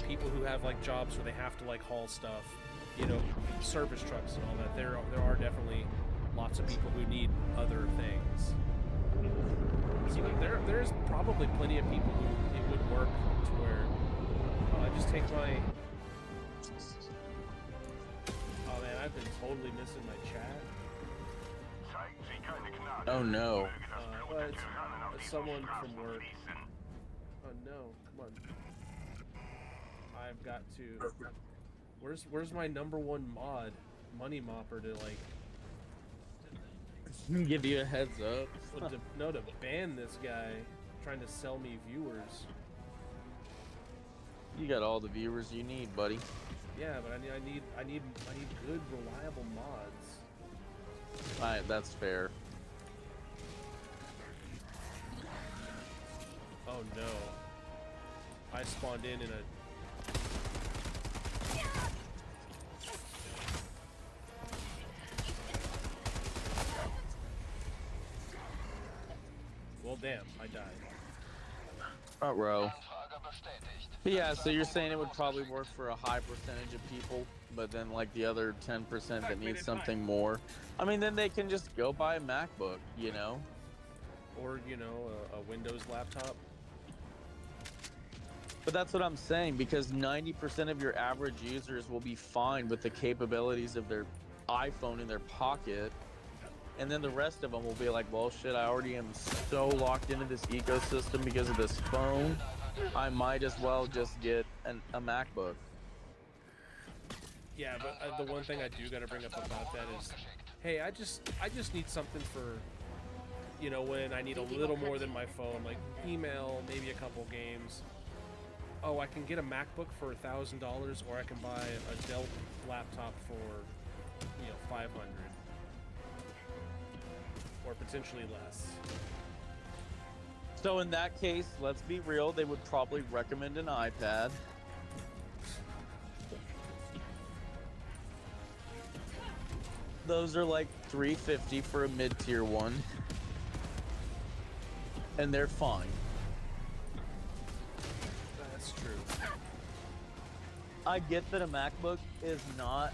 people who have, like, jobs where they have to, like, haul stuff, you know, service trucks and all that. There are definitely lots of people who need other things. See, like, there's probably plenty of people who it would work to where, I just take my... Oh, man, I've been totally missing my chat. Oh no. Well, it's someone from work. Oh no, come on. I've got to... Where's my #1 mod, Money Mopper, to, like... Give you a heads up. Well, to ban this guy trying to sell me viewers. You got all the viewers you need, buddy. Yeah, but I need good, reliable mods. Alright, that's fair. Oh no. I spawned in a... Well, damn, I died. Front row. Anfrage bestätigt. Yeah, so you're saying it would probably work for a high percentage of people, but then, like, the other 10% that need something more. I mean, then they can just go buy a MacBook, you know? Or, you know, a Windows laptop. But that's what I'm saying, because 90% of your average users will be fine with the capabilities of their iPhone in their pocket. And then the rest of them will be like, well, shit, I already am so locked into this ecosystem because of this phone. I might as well just get a MacBook. Yeah, but the one thing I do got to bring up about that is, hey, I just need something for, you know, when I need a little more than my phone, like email, maybe a couple games. Oh, I can get a MacBook for $1,000, or I can buy a Dell laptop for, you know, $500, or potentially less. So in that case, let's be real, they would probably recommend an iPad. Those are like $350 for a mid-tier one. And they're fine. That's true. I get that a MacBook is not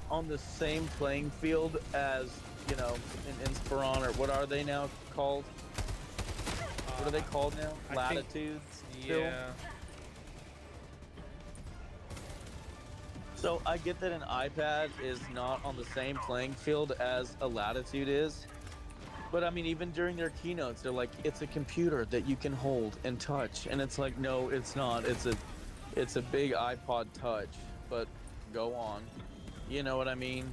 on the same playing field as, you know, an Inspiron, or what are they now called? What are they called now? Latitudes? Yeah. So I get that an iPad is not on the same playing field as a Latitude is, but I mean, even during their keynotes, they're like, "It's a computer that you can hold and touch," and it's like, no, it's not. It's a big iPod Touch. But go on, you know what I mean?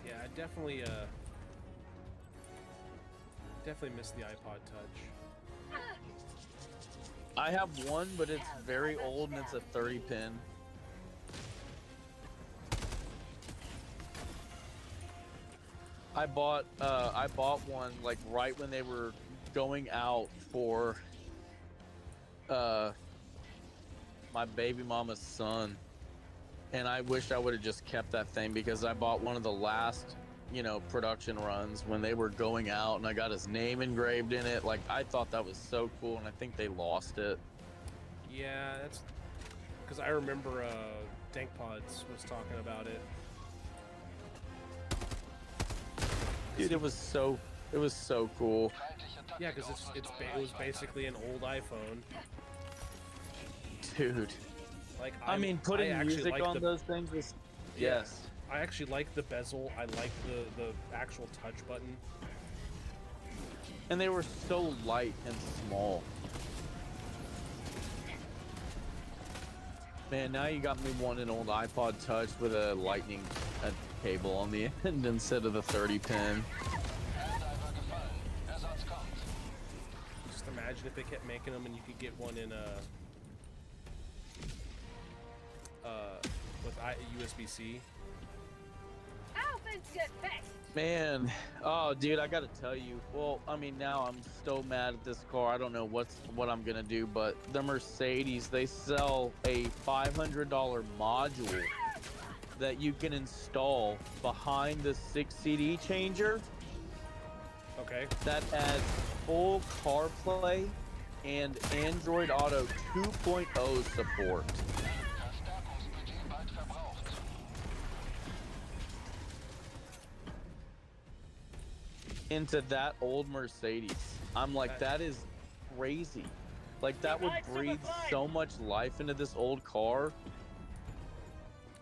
Yeah, I definitely miss the iPod Touch. I have one, but it's very old and it's a 30 pin. I bought one like right when they were going out for my baby mama's son, and I wish I would have just kept that thing because I bought one of the last, production runs when they were going out, and I got his name engraved in it. Like, I thought that was so cool, and I think they lost it. Yeah, that's because I remember Dankpods was talking about it. Dude, it was so cool. Yeah, because it was basically an old iPhone. Dude. Like, I mean, putting music like on those things was... Yes. I actually like the bezel. I like the actual touch button. And they were so light and small. Man, now you got me wanting an old iPod Touch with a lightning cable on the end instead of the 30 pin. Just imagine if they kept making them and you could get one in with USB-C. Man, oh dude, I gotta tell you. Well, I mean, now I'm so mad at this car. I don't know what I'm gonna do, but the Mercedes, they sell a $500 module that you can install behind the 6 CD changer. Okay. That adds full CarPlay and Android Auto 2.0 support. Into that old Mercedes. I'm like, that is crazy. Like, that would breathe so much life into this old car.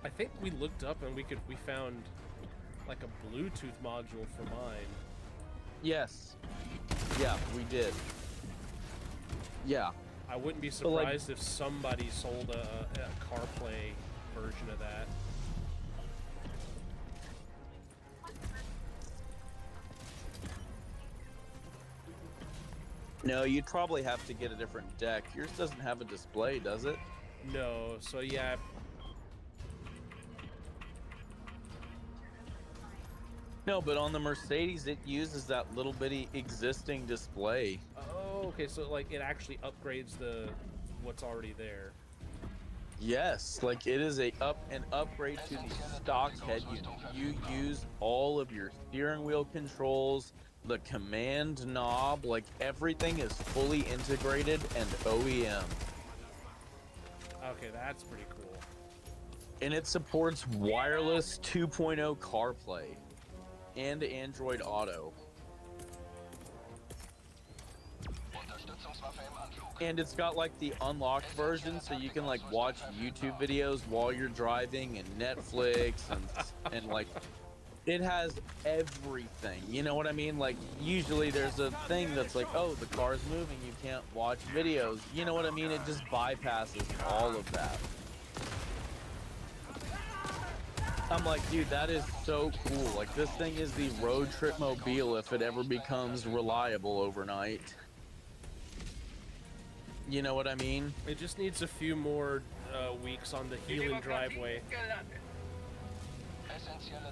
I think we looked up and we found like a Bluetooth module for mine. Yes. Yeah, we did. Yeah. I wouldn't be surprised if somebody sold a CarPlay version of that. No, you'd probably have to get a different deck. Yours doesn't have a display, does it? No, so yeah. No, but on the Mercedes, it uses that little bitty existing display. Oh, okay, so like it actually upgrades what's already there. Yes, like it is an upgrade to the stock head unit. You use all of your steering wheel controls, the command knob, like everything is fully integrated and OEM. Okay, that's pretty cool. And it supports wireless 2.0 CarPlay and Android Auto. And it's got like the unlocked version, so you can like watch YouTube videos while you're driving and Netflix and like it has everything. You know what I mean? Like usually there's a thing that's like, oh, the car's moving, you can't watch videos. You know what I mean? It just bypasses all of that. I'm like, dude, that is so cool. Like this thing is the road trip mobile if it ever becomes reliable overnight. You know what I mean? It just needs a few more weeks on the healing driveway.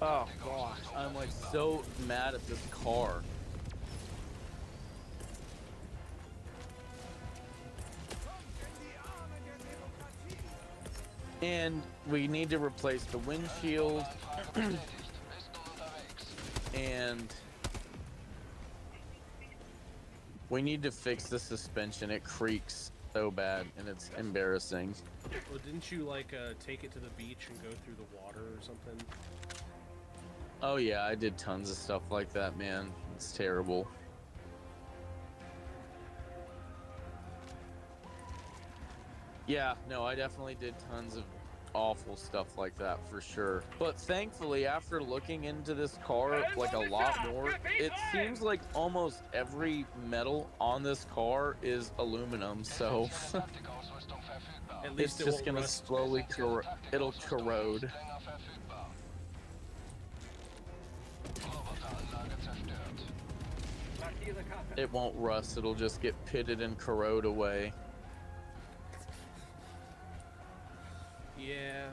Oh gosh, I'm like so mad at this car. And we need to replace the windshield. And we need to fix the suspension. It creaks so bad and it's embarrassing. Well, didn't you like take it to the beach and go through the water or something? Oh yeah, I did tons of stuff like that, man. It's terrible. Yeah, no, I definitely did tons of awful stuff like that for sure. But thankfully, after looking into this car like a lot more, it seems like almost every metal on this car is aluminum, so Essentielle Taktikausrüstung verfügbar. At it's least it just won't gonna rust. slowly Essentielle it'll Taktikausrüstung corrode. nicht länger verfügbar. Roboteranlage zerstört. Markiere Karte. It won't rust, it'll just get pitted and corrode away. Yeah.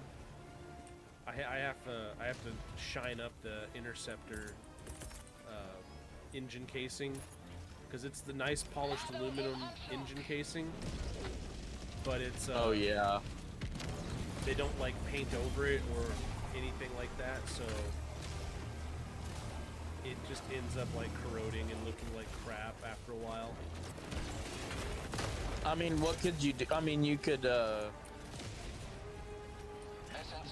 I have to shine up the Interceptor engine casing because it's the nice polished aluminum engine casing, but it's Oh yeah. they don't like paint over it or anything like that, so it just ends up like corroding and looking like crap after a while. I mean, what could you do? I mean, you could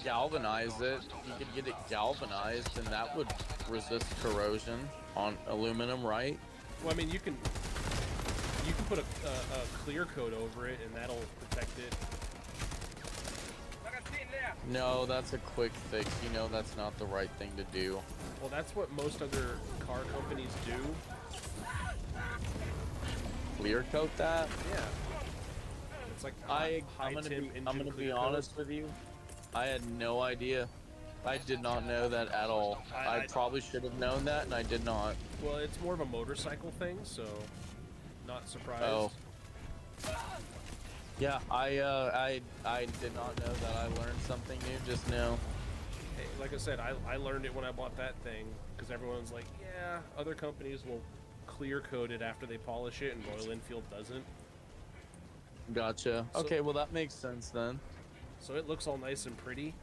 galvanize it. You could get it galvanized, and that would resist corrosion on aluminum, right? Well, I mean, you can put a clear coat over it, and that'll protect it. Magazin leer. No, that's a quick fix. You know that's not the right thing to do. Well, that's what most other car companies do. Clear coat that? Yeah. It's like I'm gonna be honest with you. I had no idea. I did not know that at all. I probably should have known that, and I did not. Well, it's more of a motorcycle thing, so not surprised. Oh. Yeah, I did not know that. I learned something new just now. Hey, like I said, I learned it when I bought that thing, because everyone's like, yeah, other companies will clear coat it after they polish it, and Royal Enfield doesn't. Gotcha. So- Okay, well that makes sense then. So it looks all nice and pretty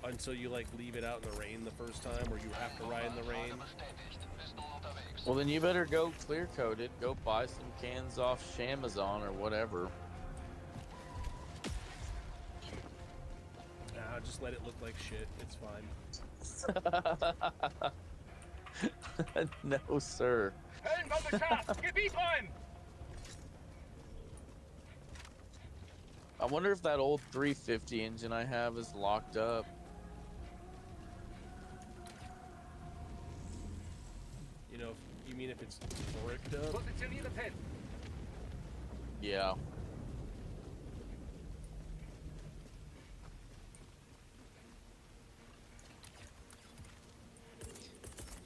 until you like leave it out in the rain the first time, or you have to ride in the rain. Bestätigt. Bist nun unterwegs. Well, then you better go clear coat it. Go buy some cans off Shamazon or whatever. Nah, just let it look like shit. It's fine. No, sir. Helm von der Start. Gebiet räumen. I wonder if that old 350 engine I have is locked up. You know, you mean if it's bricked up? Positioniere Pen. Yeah.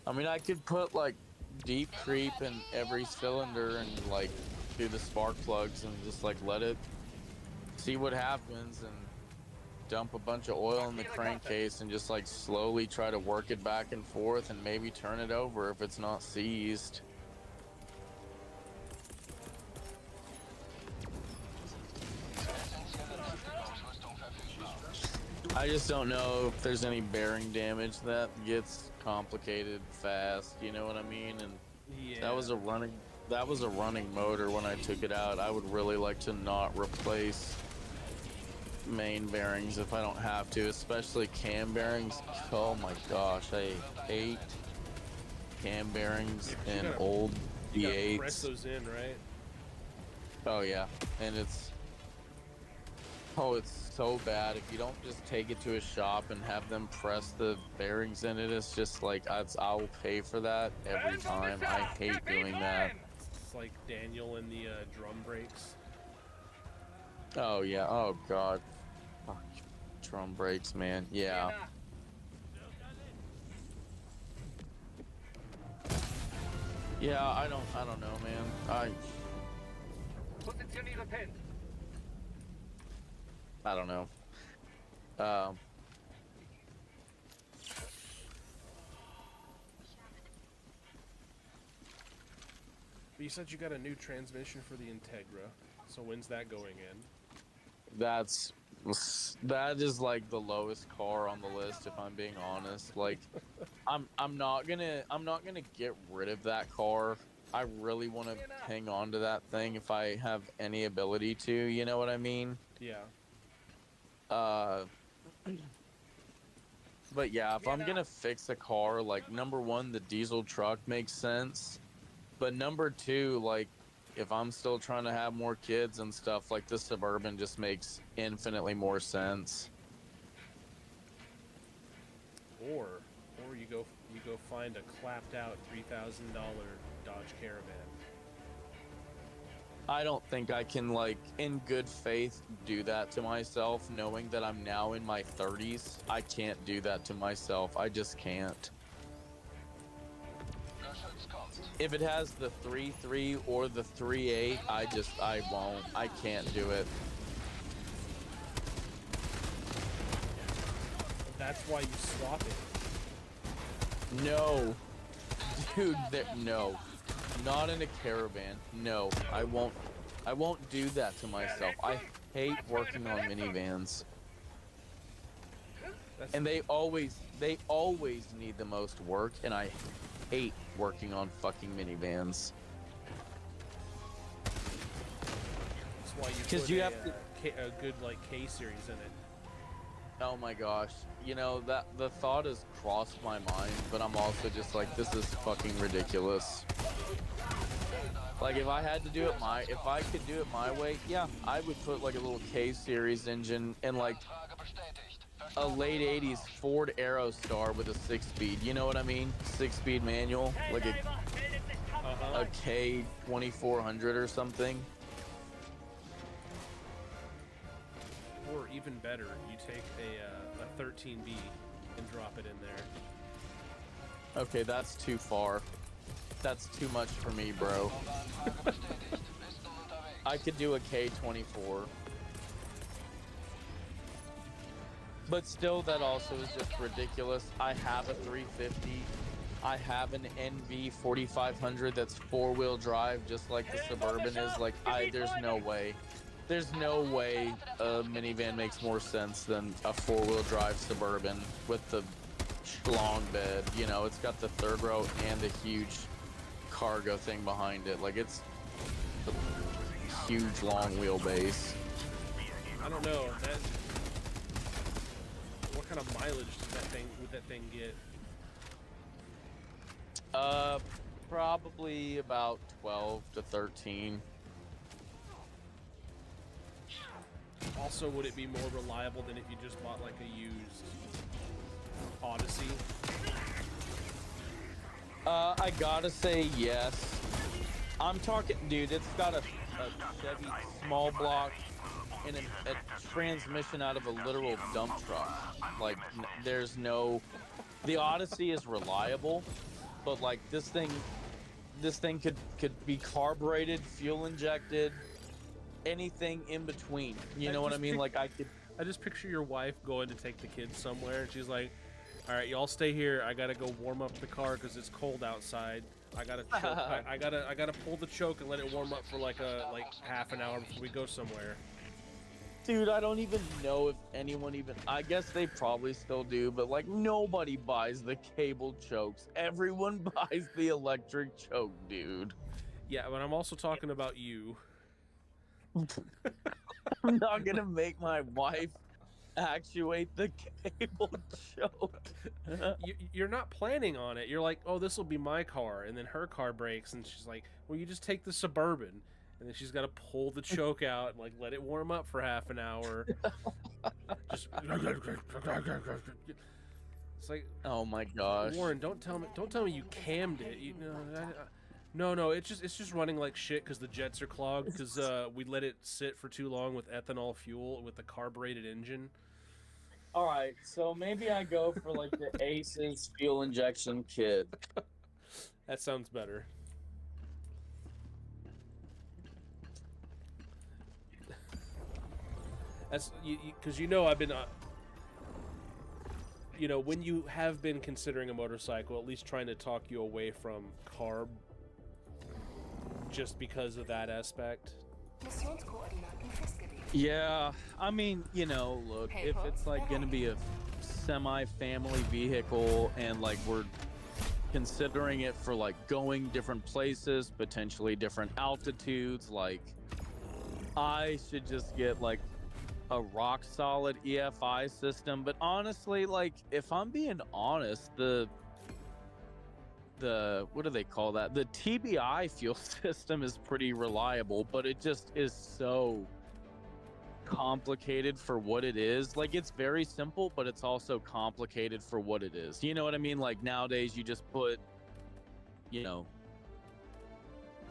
I mean, I could put like deep creep in every cylinder and like do the spark plugs and just like let it see what happens and dump a bunch of oil in the crankcase and just like slowly try to work it back and forth and maybe turn it over if it's not seized. I just don't know if there's any bearing damage. That gets complicated fast, you know what I mean? And Yeah. that was a running motor when I took it out. I would really like to not replace main bearings if I don't have to, especially cam bearings. Oh my gosh, I hate cam bearings You in gotta- old You gotta press V8s. those in, right? Oh yeah, and it's so bad if you don't just take it to a shop and have them press the bearings in it. It's just like I'll pay for that every time. I hate doing that. It's like Daniel and the drum brakes. Oh yeah. Oh god. Fuck. Drum brakes, man. Yeah. Yeah. I don't know, man. Positioniere Pen. I don't know. But you said you got a new transmission for the Integra. So when's that going in? That is like the lowest car on the list, if I'm being honest. Like, I'm not gonna get rid of that car. I really want to hang on to that thing if I have any ability to. You know what I mean? Yeah. But yeah, if I'm gonna fix a car, like number one, the diesel truck makes sense. But number two, like if I'm still trying to have more kids and stuff, like the Suburban just makes infinitely more sense. Or you go find a clapped out $3,000 Dodge Caravan. I don't think I can, like, in good faith, do that to myself, knowing that I'm now in my 30s. I can't do that to myself. I just can't. If it has the 3.3 or the 3.8, I won't. I can't do it. That's why you swap it. No. Dude, no. Not in a Caravan. No, I won't do that to myself. I hate working on minivans. And they always need the most work, and I hate working on fucking minivans. That's why you put a good like K series in it. Oh my gosh. You know, that the thought has crossed my mind, but I'm also just like, this is fucking ridiculous. Like if I could do it my way, yeah, I would put like a little K series engine and like a late 80s Ford Aerostar with a 6-speed. You know what I mean? 6-speed manual, like a K 2400 or something. Or even better, you take a 13B and drop it in there. Okay, that's too far. That's too much for me, bro. I could do a K24. But still, that also is just ridiculous. I have a 350. I have an NV 4500 that's 4-wheel drive, just like the Suburban is. Like, there's no way. There's no way a minivan makes more sense than a 4-wheel drive Suburban with the long bed. You know, it's got the third row and the huge cargo thing behind it. Like, it's a huge long wheelbase. I don't know. What kind of mileage would that thing get? Probably about 12 to 13. Also, would it be more reliable than if you just bought like a used Odyssey? I gotta say yes. I'm talking, dude, it's got a Chevy small block and a transmission out of a literal dump truck. Like, there's no... The Odyssey is reliable, but like this thing could be carbureted, fuel injected, anything in between. You know what I mean? Like, I just picture your wife going to take the kids somewhere, and she's like, "All right, y'all stay here. I gotta go warm up the car because it's cold outside. I gotta I gotta pull the choke and let it warm up for like half an hour before we go somewhere." Dude, I don't even know if anyone even... I guess they probably still do, but like nobody buys the cable chokes. Everyone buys the electric choke, dude. Yeah, but I'm also talking about you. I'm not gonna make my wife actuate the cable choke. You're not planning on it. You're like, oh, this will be my car, and then her car breaks, and she's like, well, you just take the Suburban, and then she's got to pull the choke out and like let it warm up for half an hour. Just it's like, oh my gosh, Warren, don't tell me you cammed it. No, it's just running like shit because the jets are clogged because we let it sit for too long with ethanol fuel with the carbureted engine. All right, so maybe I go for like the Aces fuel injection kit. That sounds better. That's because I've been, when you have been considering a motorcycle, at least trying to talk you away from carb, just because of that aspect. Yeah, I mean, look, if it's like gonna be a semi-family vehicle and like we're considering it for like going different places, potentially different altitudes, like I should just get like a rock solid EFI system, but honestly, like if I'm being honest, the what do they call that? The TBI fuel system is pretty reliable, but it just is so complicated for what it is. Like it's very simple, but it's also complicated for what it is. You know what I mean? Like nowadays you just put, you know,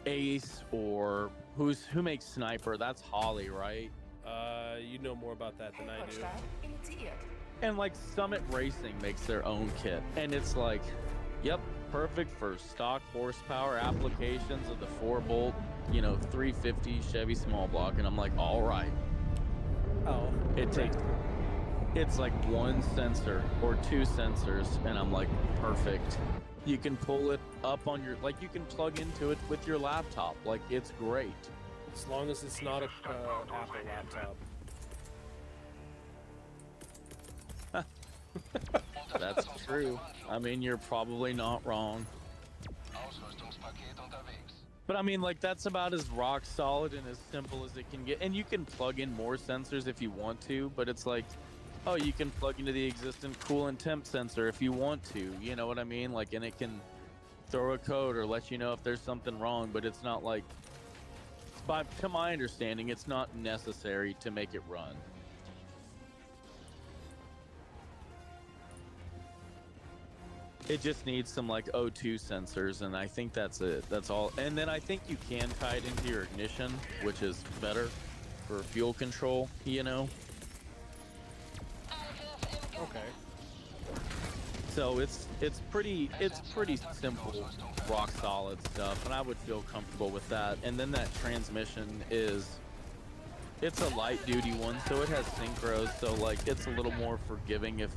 Ace or who makes Sniper? That's Holly, right? You know more about that than I do. Helport-Start initiiert. And like Summit Racing makes their own kit, and it's like, yep, perfect for stock horsepower applications of the 4-bolt, you know, 350 Chevy small block. And I'm like, all right. Oh, It's like one sensor or two sensors, and I'm like, perfect. You can pull it up on your, like you can plug into it with your laptop. Like it's great. as long as it's not a Apple laptop. That's true. I mean, you're probably not wrong. Ausrüstungspaket unterwegs. But I mean, like, that's about as rock solid and as simple as it can get. And you can plug in more sensors if you want to, but it's like, oh, you can plug into the existing coolant temp sensor if you want to. You know what I mean? Like, and it can throw a code or let you know if there's something wrong, but it's not like, to my understanding, it's not necessary to make it run. It just needs some like O2 sensors, and I think that's it. That's all. And then I think you can tie it into your ignition, which is better for fuel control, you know? Okay. So it's pretty simple, rock solid stuff, and I would feel comfortable with that. And then that transmission it's a light duty one, so it has synchros, so like it's a little more forgiving if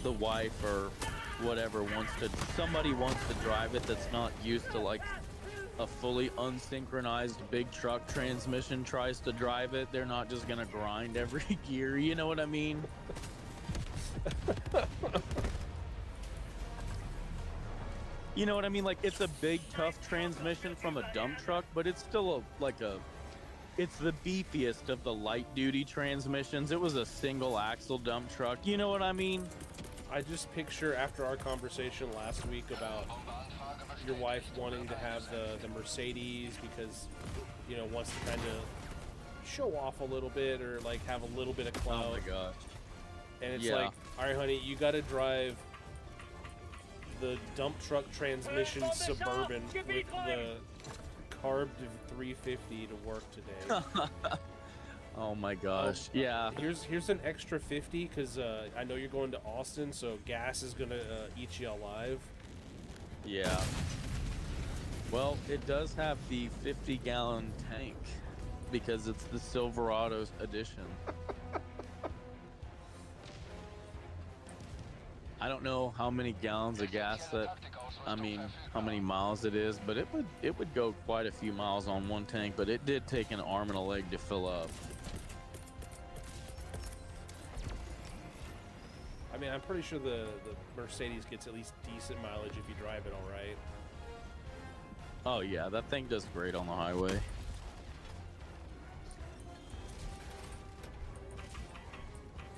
the wife or whatever somebody wants to drive it that's not used to like a fully unsynchronized big truck transmission tries to drive it. They're not just gonna grind every gear, you know what I mean? You know what I mean? Like it's a big tough transmission from a dump truck, but it's still it's the beefiest of the light duty transmissions. It was a single axle dump truck, you know what I mean? I just picture after our conversation last week about your wife wanting to have the Mercedes because, you know, wants to kind of show off a little bit or like have a little bit of clout. Oh my gosh. And it's like, all right, honey, you got to drive the dump truck transmission Suburban with the carbed 350 to work today. Oh my gosh. Yeah. Here's an extra 50 because I know you're going to Austin, so gas is gonna eat you alive. Yeah. Well, it does have the 50-gallon tank because it's the Silverado edition. I don't know how many gallons of gas how many miles it is, but it would go quite a few miles on one tank, but it did take an arm and a leg to fill up. I mean, I'm pretty sure the Mercedes gets at least decent mileage if you drive it all right. Oh yeah, that thing does great on the highway.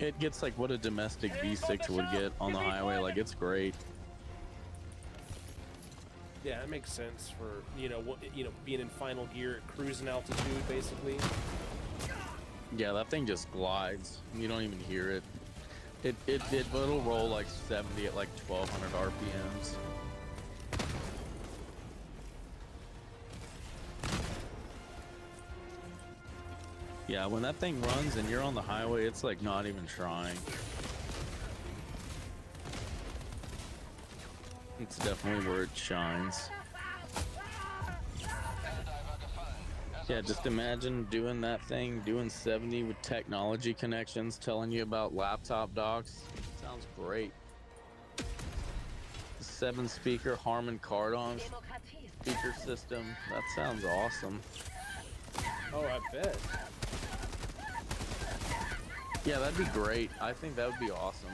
It gets like what a domestic V6 would get on the highway. Like it's great. Yeah, that makes sense for being in final gear at cruising altitude, basically. Yeah, that thing just glides. You don't even hear it. It'll roll like 70 at like 1200 RPMs. Yeah, when that thing runs and you're on the highway, it's like not even trying. It's definitely where it shines. Yeah, just imagine doing that thing, doing 70 with technology connections, telling you about laptop docks. Sounds great. The 7-speaker Harman Kardon speaker system. That sounds awesome. Oh, I bet. Yeah, that'd be great. I think that would be awesome.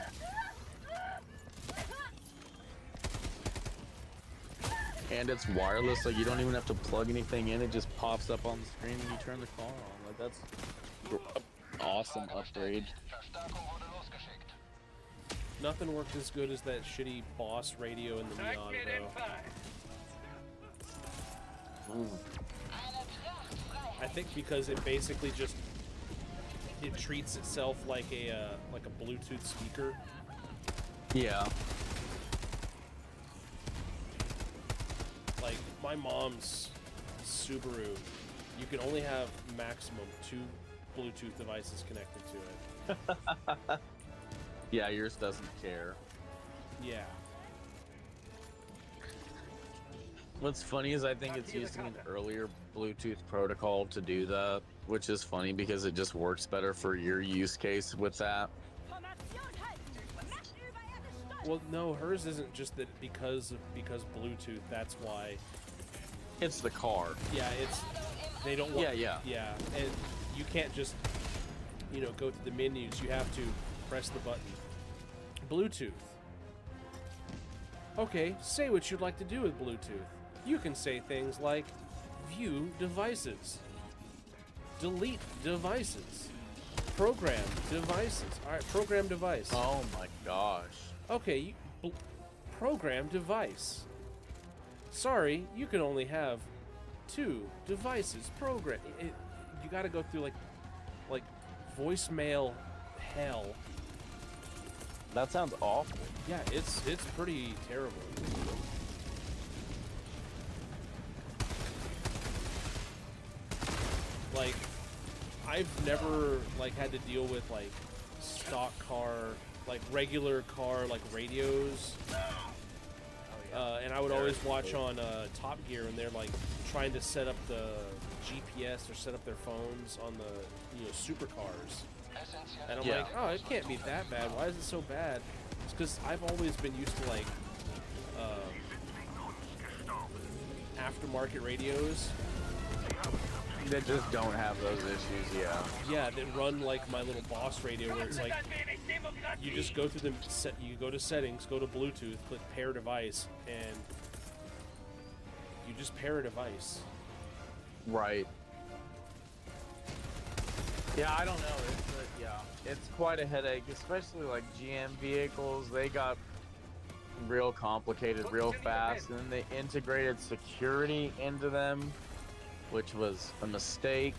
And it's wireless, like you don't even have to plug anything in. It just pops up on the screen and you turn the car on. Like awesome upgrade. Verstärkung wurde losgeschickt. Nothing worked as good as that shitty boss radio in the Zeig Neon, mir den though. Pfeil. I think because it basically just it treats itself like a Bluetooth speaker. Yeah. Like my mom's Subaru, you can only have maximum 2 Bluetooth devices connected to it. Yeah, yours doesn't care. Yeah. What's funny is I think it's using an earlier Bluetooth protocol to do that, which is funny because it just works better for your use case with that. Well, no, hers isn't just that because Bluetooth. That's why. It's the car. Yeah, it's they don't want. Yeah. Yeah, and you can't just go to the menus. You have to press the button. Bluetooth. Okay, say what you'd like to do with Bluetooth. You can say things like view devices, delete devices, program devices. All right, program device. Oh my gosh. Okay, program device. Sorry, you can only have 2 devices. Program. You got to go through like voicemail hell. That sounds awful. Yeah, it's pretty terrible. Like, I've never had to deal with stock car, regular car radios. And I would always watch on Top Gear, and they're trying to set up the GPS or set up their phones on the supercars. And I'm like, oh, it can't be that bad. Why is it so bad? It's because I've always been used to aftermarket radios. That just don't have those issues, yeah. Yeah, that run like my little Boss radio, where it's like you just go through you go to settings, go to Bluetooth, click pair device, and you just pair a device. Right. Yeah, I don't know. It's quite a headache, especially GM vehicles. They got real complicated real fast, and then they integrated security into them, which was a mistake.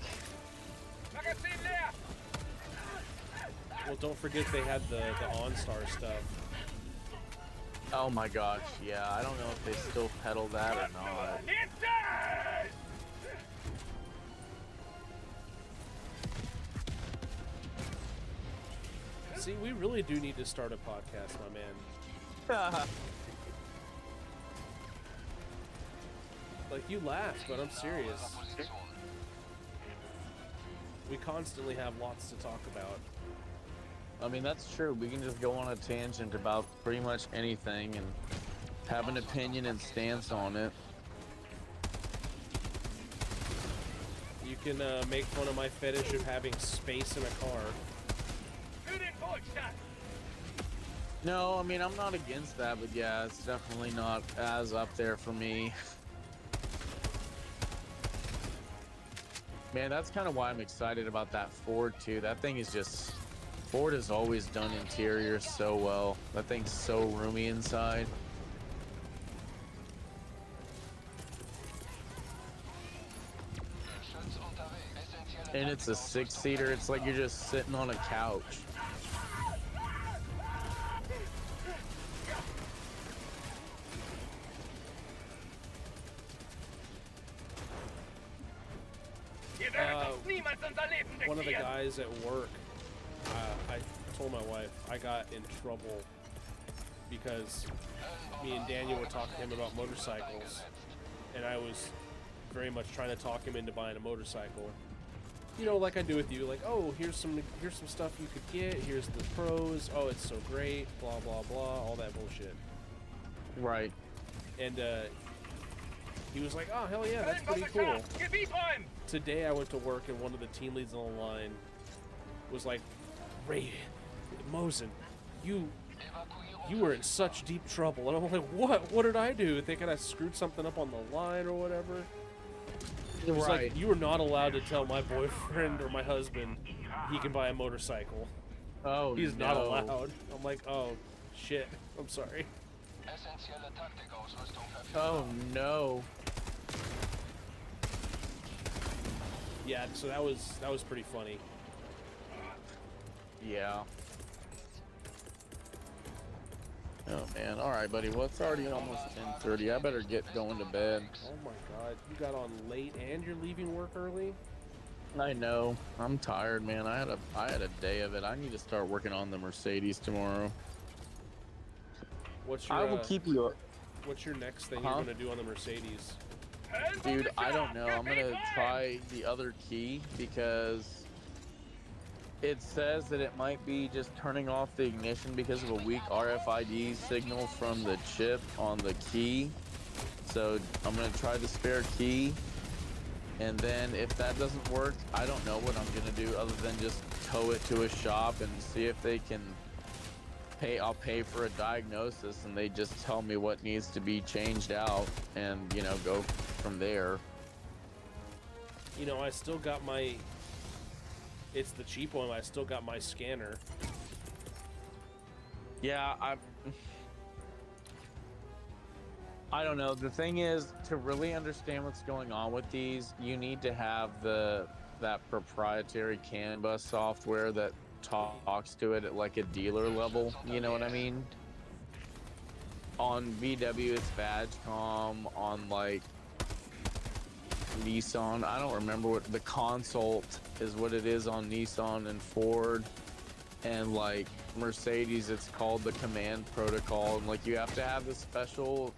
Well, don't forget they had the OnStar stuff. Oh my gosh, yeah. I don't know if they still pedal that or not. See, we really do need to start a podcast, my man. You laugh, but I'm serious. We constantly have lots to talk about. I mean, that's true. We can just go on a tangent about pretty much anything and have an opinion and stance on it. You can make fun of my fetish of having space in a car. No, I mean, I'm not against that, but yeah, it's definitely not as up there for me. Man, that's kind of why I'm excited about that Ford, too. That thing is just... Ford has always done interiors so well. That thing's so roomy inside. And it's a 6-seater. It's like you're just sitting on a couch. One of the guys at work, I told my wife I got in trouble because me and Daniel were talking to him about motorcycles, and I was very much trying to talk him into buying a motorcycle. You know, like I do with you, like, oh, here's some stuff you could get, here's the pros, oh, it's so great, blah, blah, blah, all that bullshit. Right. And, he was like, oh, hell yeah, that's pretty cool. Today I went to work, and one of the team leads on the line was like, Ray, Mosin, you were in such deep trouble. And I'm like, what? What did I do? Thinking I screwed something up on the line or whatever? It was Right. like, you are not allowed to tell my boyfriend or my husband he can buy a motorcycle. Oh, He's no. not allowed. I'm like, oh, shit. I'm sorry. Essentielle Taktikausrüstung verfügbar. Oh, no. Yeah, so that was pretty funny. Yeah. Oh, man. All right, buddy. Well, it's already almost 10:30. I better get going to bed. Oh my god, you got on late and you're leaving work early? I know. I'm tired, man. I had a day of it. I need to start working on the Mercedes tomorrow. What's your I will keep you up. what's your next thing Huh? you're gonna do on the Mercedes? Dude, I don't know. I'm gonna try the other key because it says that it might be just turning off the ignition because of a weak RFID signal from the chip on the key. So I'm gonna try the spare key, and then if that doesn't work, I don't know what I'm gonna do other than just tow it to a shop and see if they can pay. I'll pay for a diagnosis, and they just tell me what needs to be changed out, and go from there. You know, I still got my... It's the cheap one, I still got my scanner. Yeah, I don't know. The thing is, to really understand what's going on with these, you need to have that proprietary CAN bus software that talks to it at like a dealer level. You know what I mean? On VW, it's Badgecom. On like Nissan, I don't remember what the Consult is, what it is on Nissan and Ford, and like Mercedes, it's called the Command Protocol. And like, you have to have the special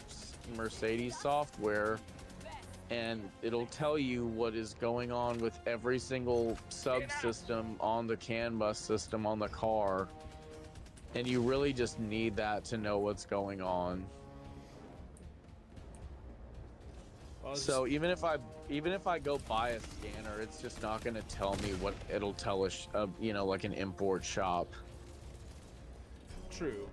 Mercedes software, and it'll tell you what is going on with every single subsystem on the CAN bus system on the car, and you really just need that to know what's going on. So even if I go buy a scanner, it's just not going to tell me what it'll tell us, like an import shop. True.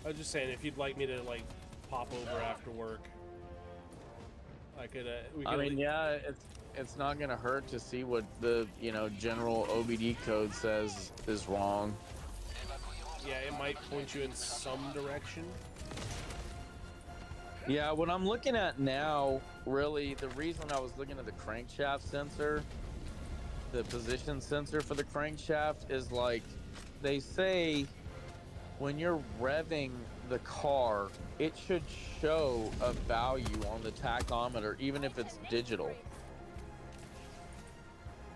I was just saying, if you'd like me to like pop over after work, I could. I mean, yeah, it's not going to hurt to see what the general OBD code says is wrong. Yeah, it might point you in some direction. Yeah, what I'm looking at now, really, the reason I was looking at the crankshaft sensor, the position sensor for the crankshaft, is like, they say when you're revving the car, it should show a value on the tachometer, even if it's digital.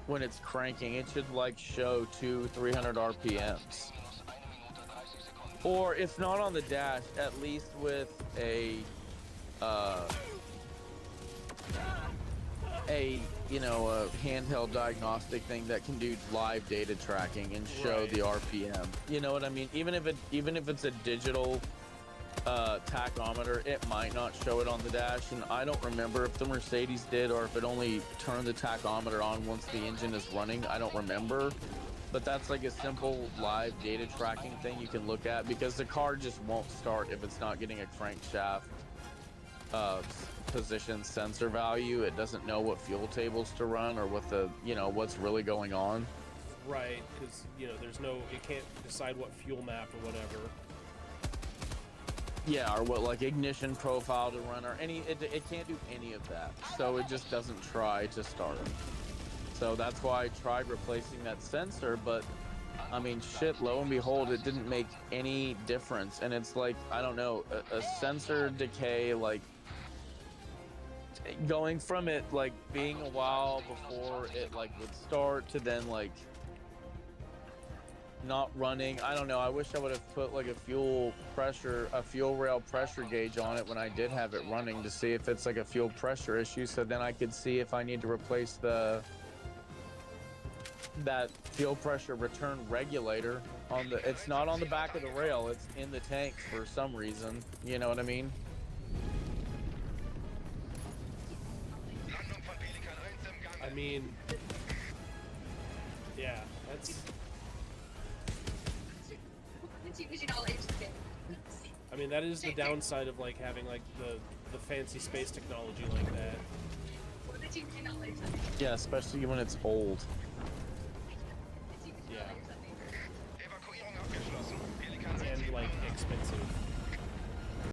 When it's cranking, it should like show 200-300 RPMs. Or if not on the dash, at least with a handheld diagnostic thing that can do live data tracking and show the RPM. You know what I mean? Even if it's a digital tachometer, it might not show it on the dash. And I don't remember if the Mercedes did or if it only turned the tachometer on once the engine is running. I don't remember. But that's like a simple live data tracking thing you can look at, because the car just won't start if it's not getting a crankshaft position sensor value. It doesn't know what fuel tables to run or what the what's really going on. Right, because it can't decide what fuel map or whatever. Yeah, or what like ignition profile to run or it can't do any of that. So it just doesn't try to start. So that's why I tried replacing that sensor, but I mean, shit, lo and behold, it didn't make any difference. And it's like, I don't know, a sensor decay, like going from it like being a while before it like would start to then like not running. I don't know. I wish I would have put like a fuel rail pressure gauge on it when I did have it running to see if it's like a fuel pressure issue. So then I could see if I need to replace that fuel pressure return regulator on the. It's not on the back of the rail. It's in the tank for some reason. You know what I mean? I mean, yeah, that's. I mean, that is the downside of like having like the fancy space technology like that. Yeah, especially when it's old. Yeah. Evakuierung abgeschlossen. Pelikan And like expensive.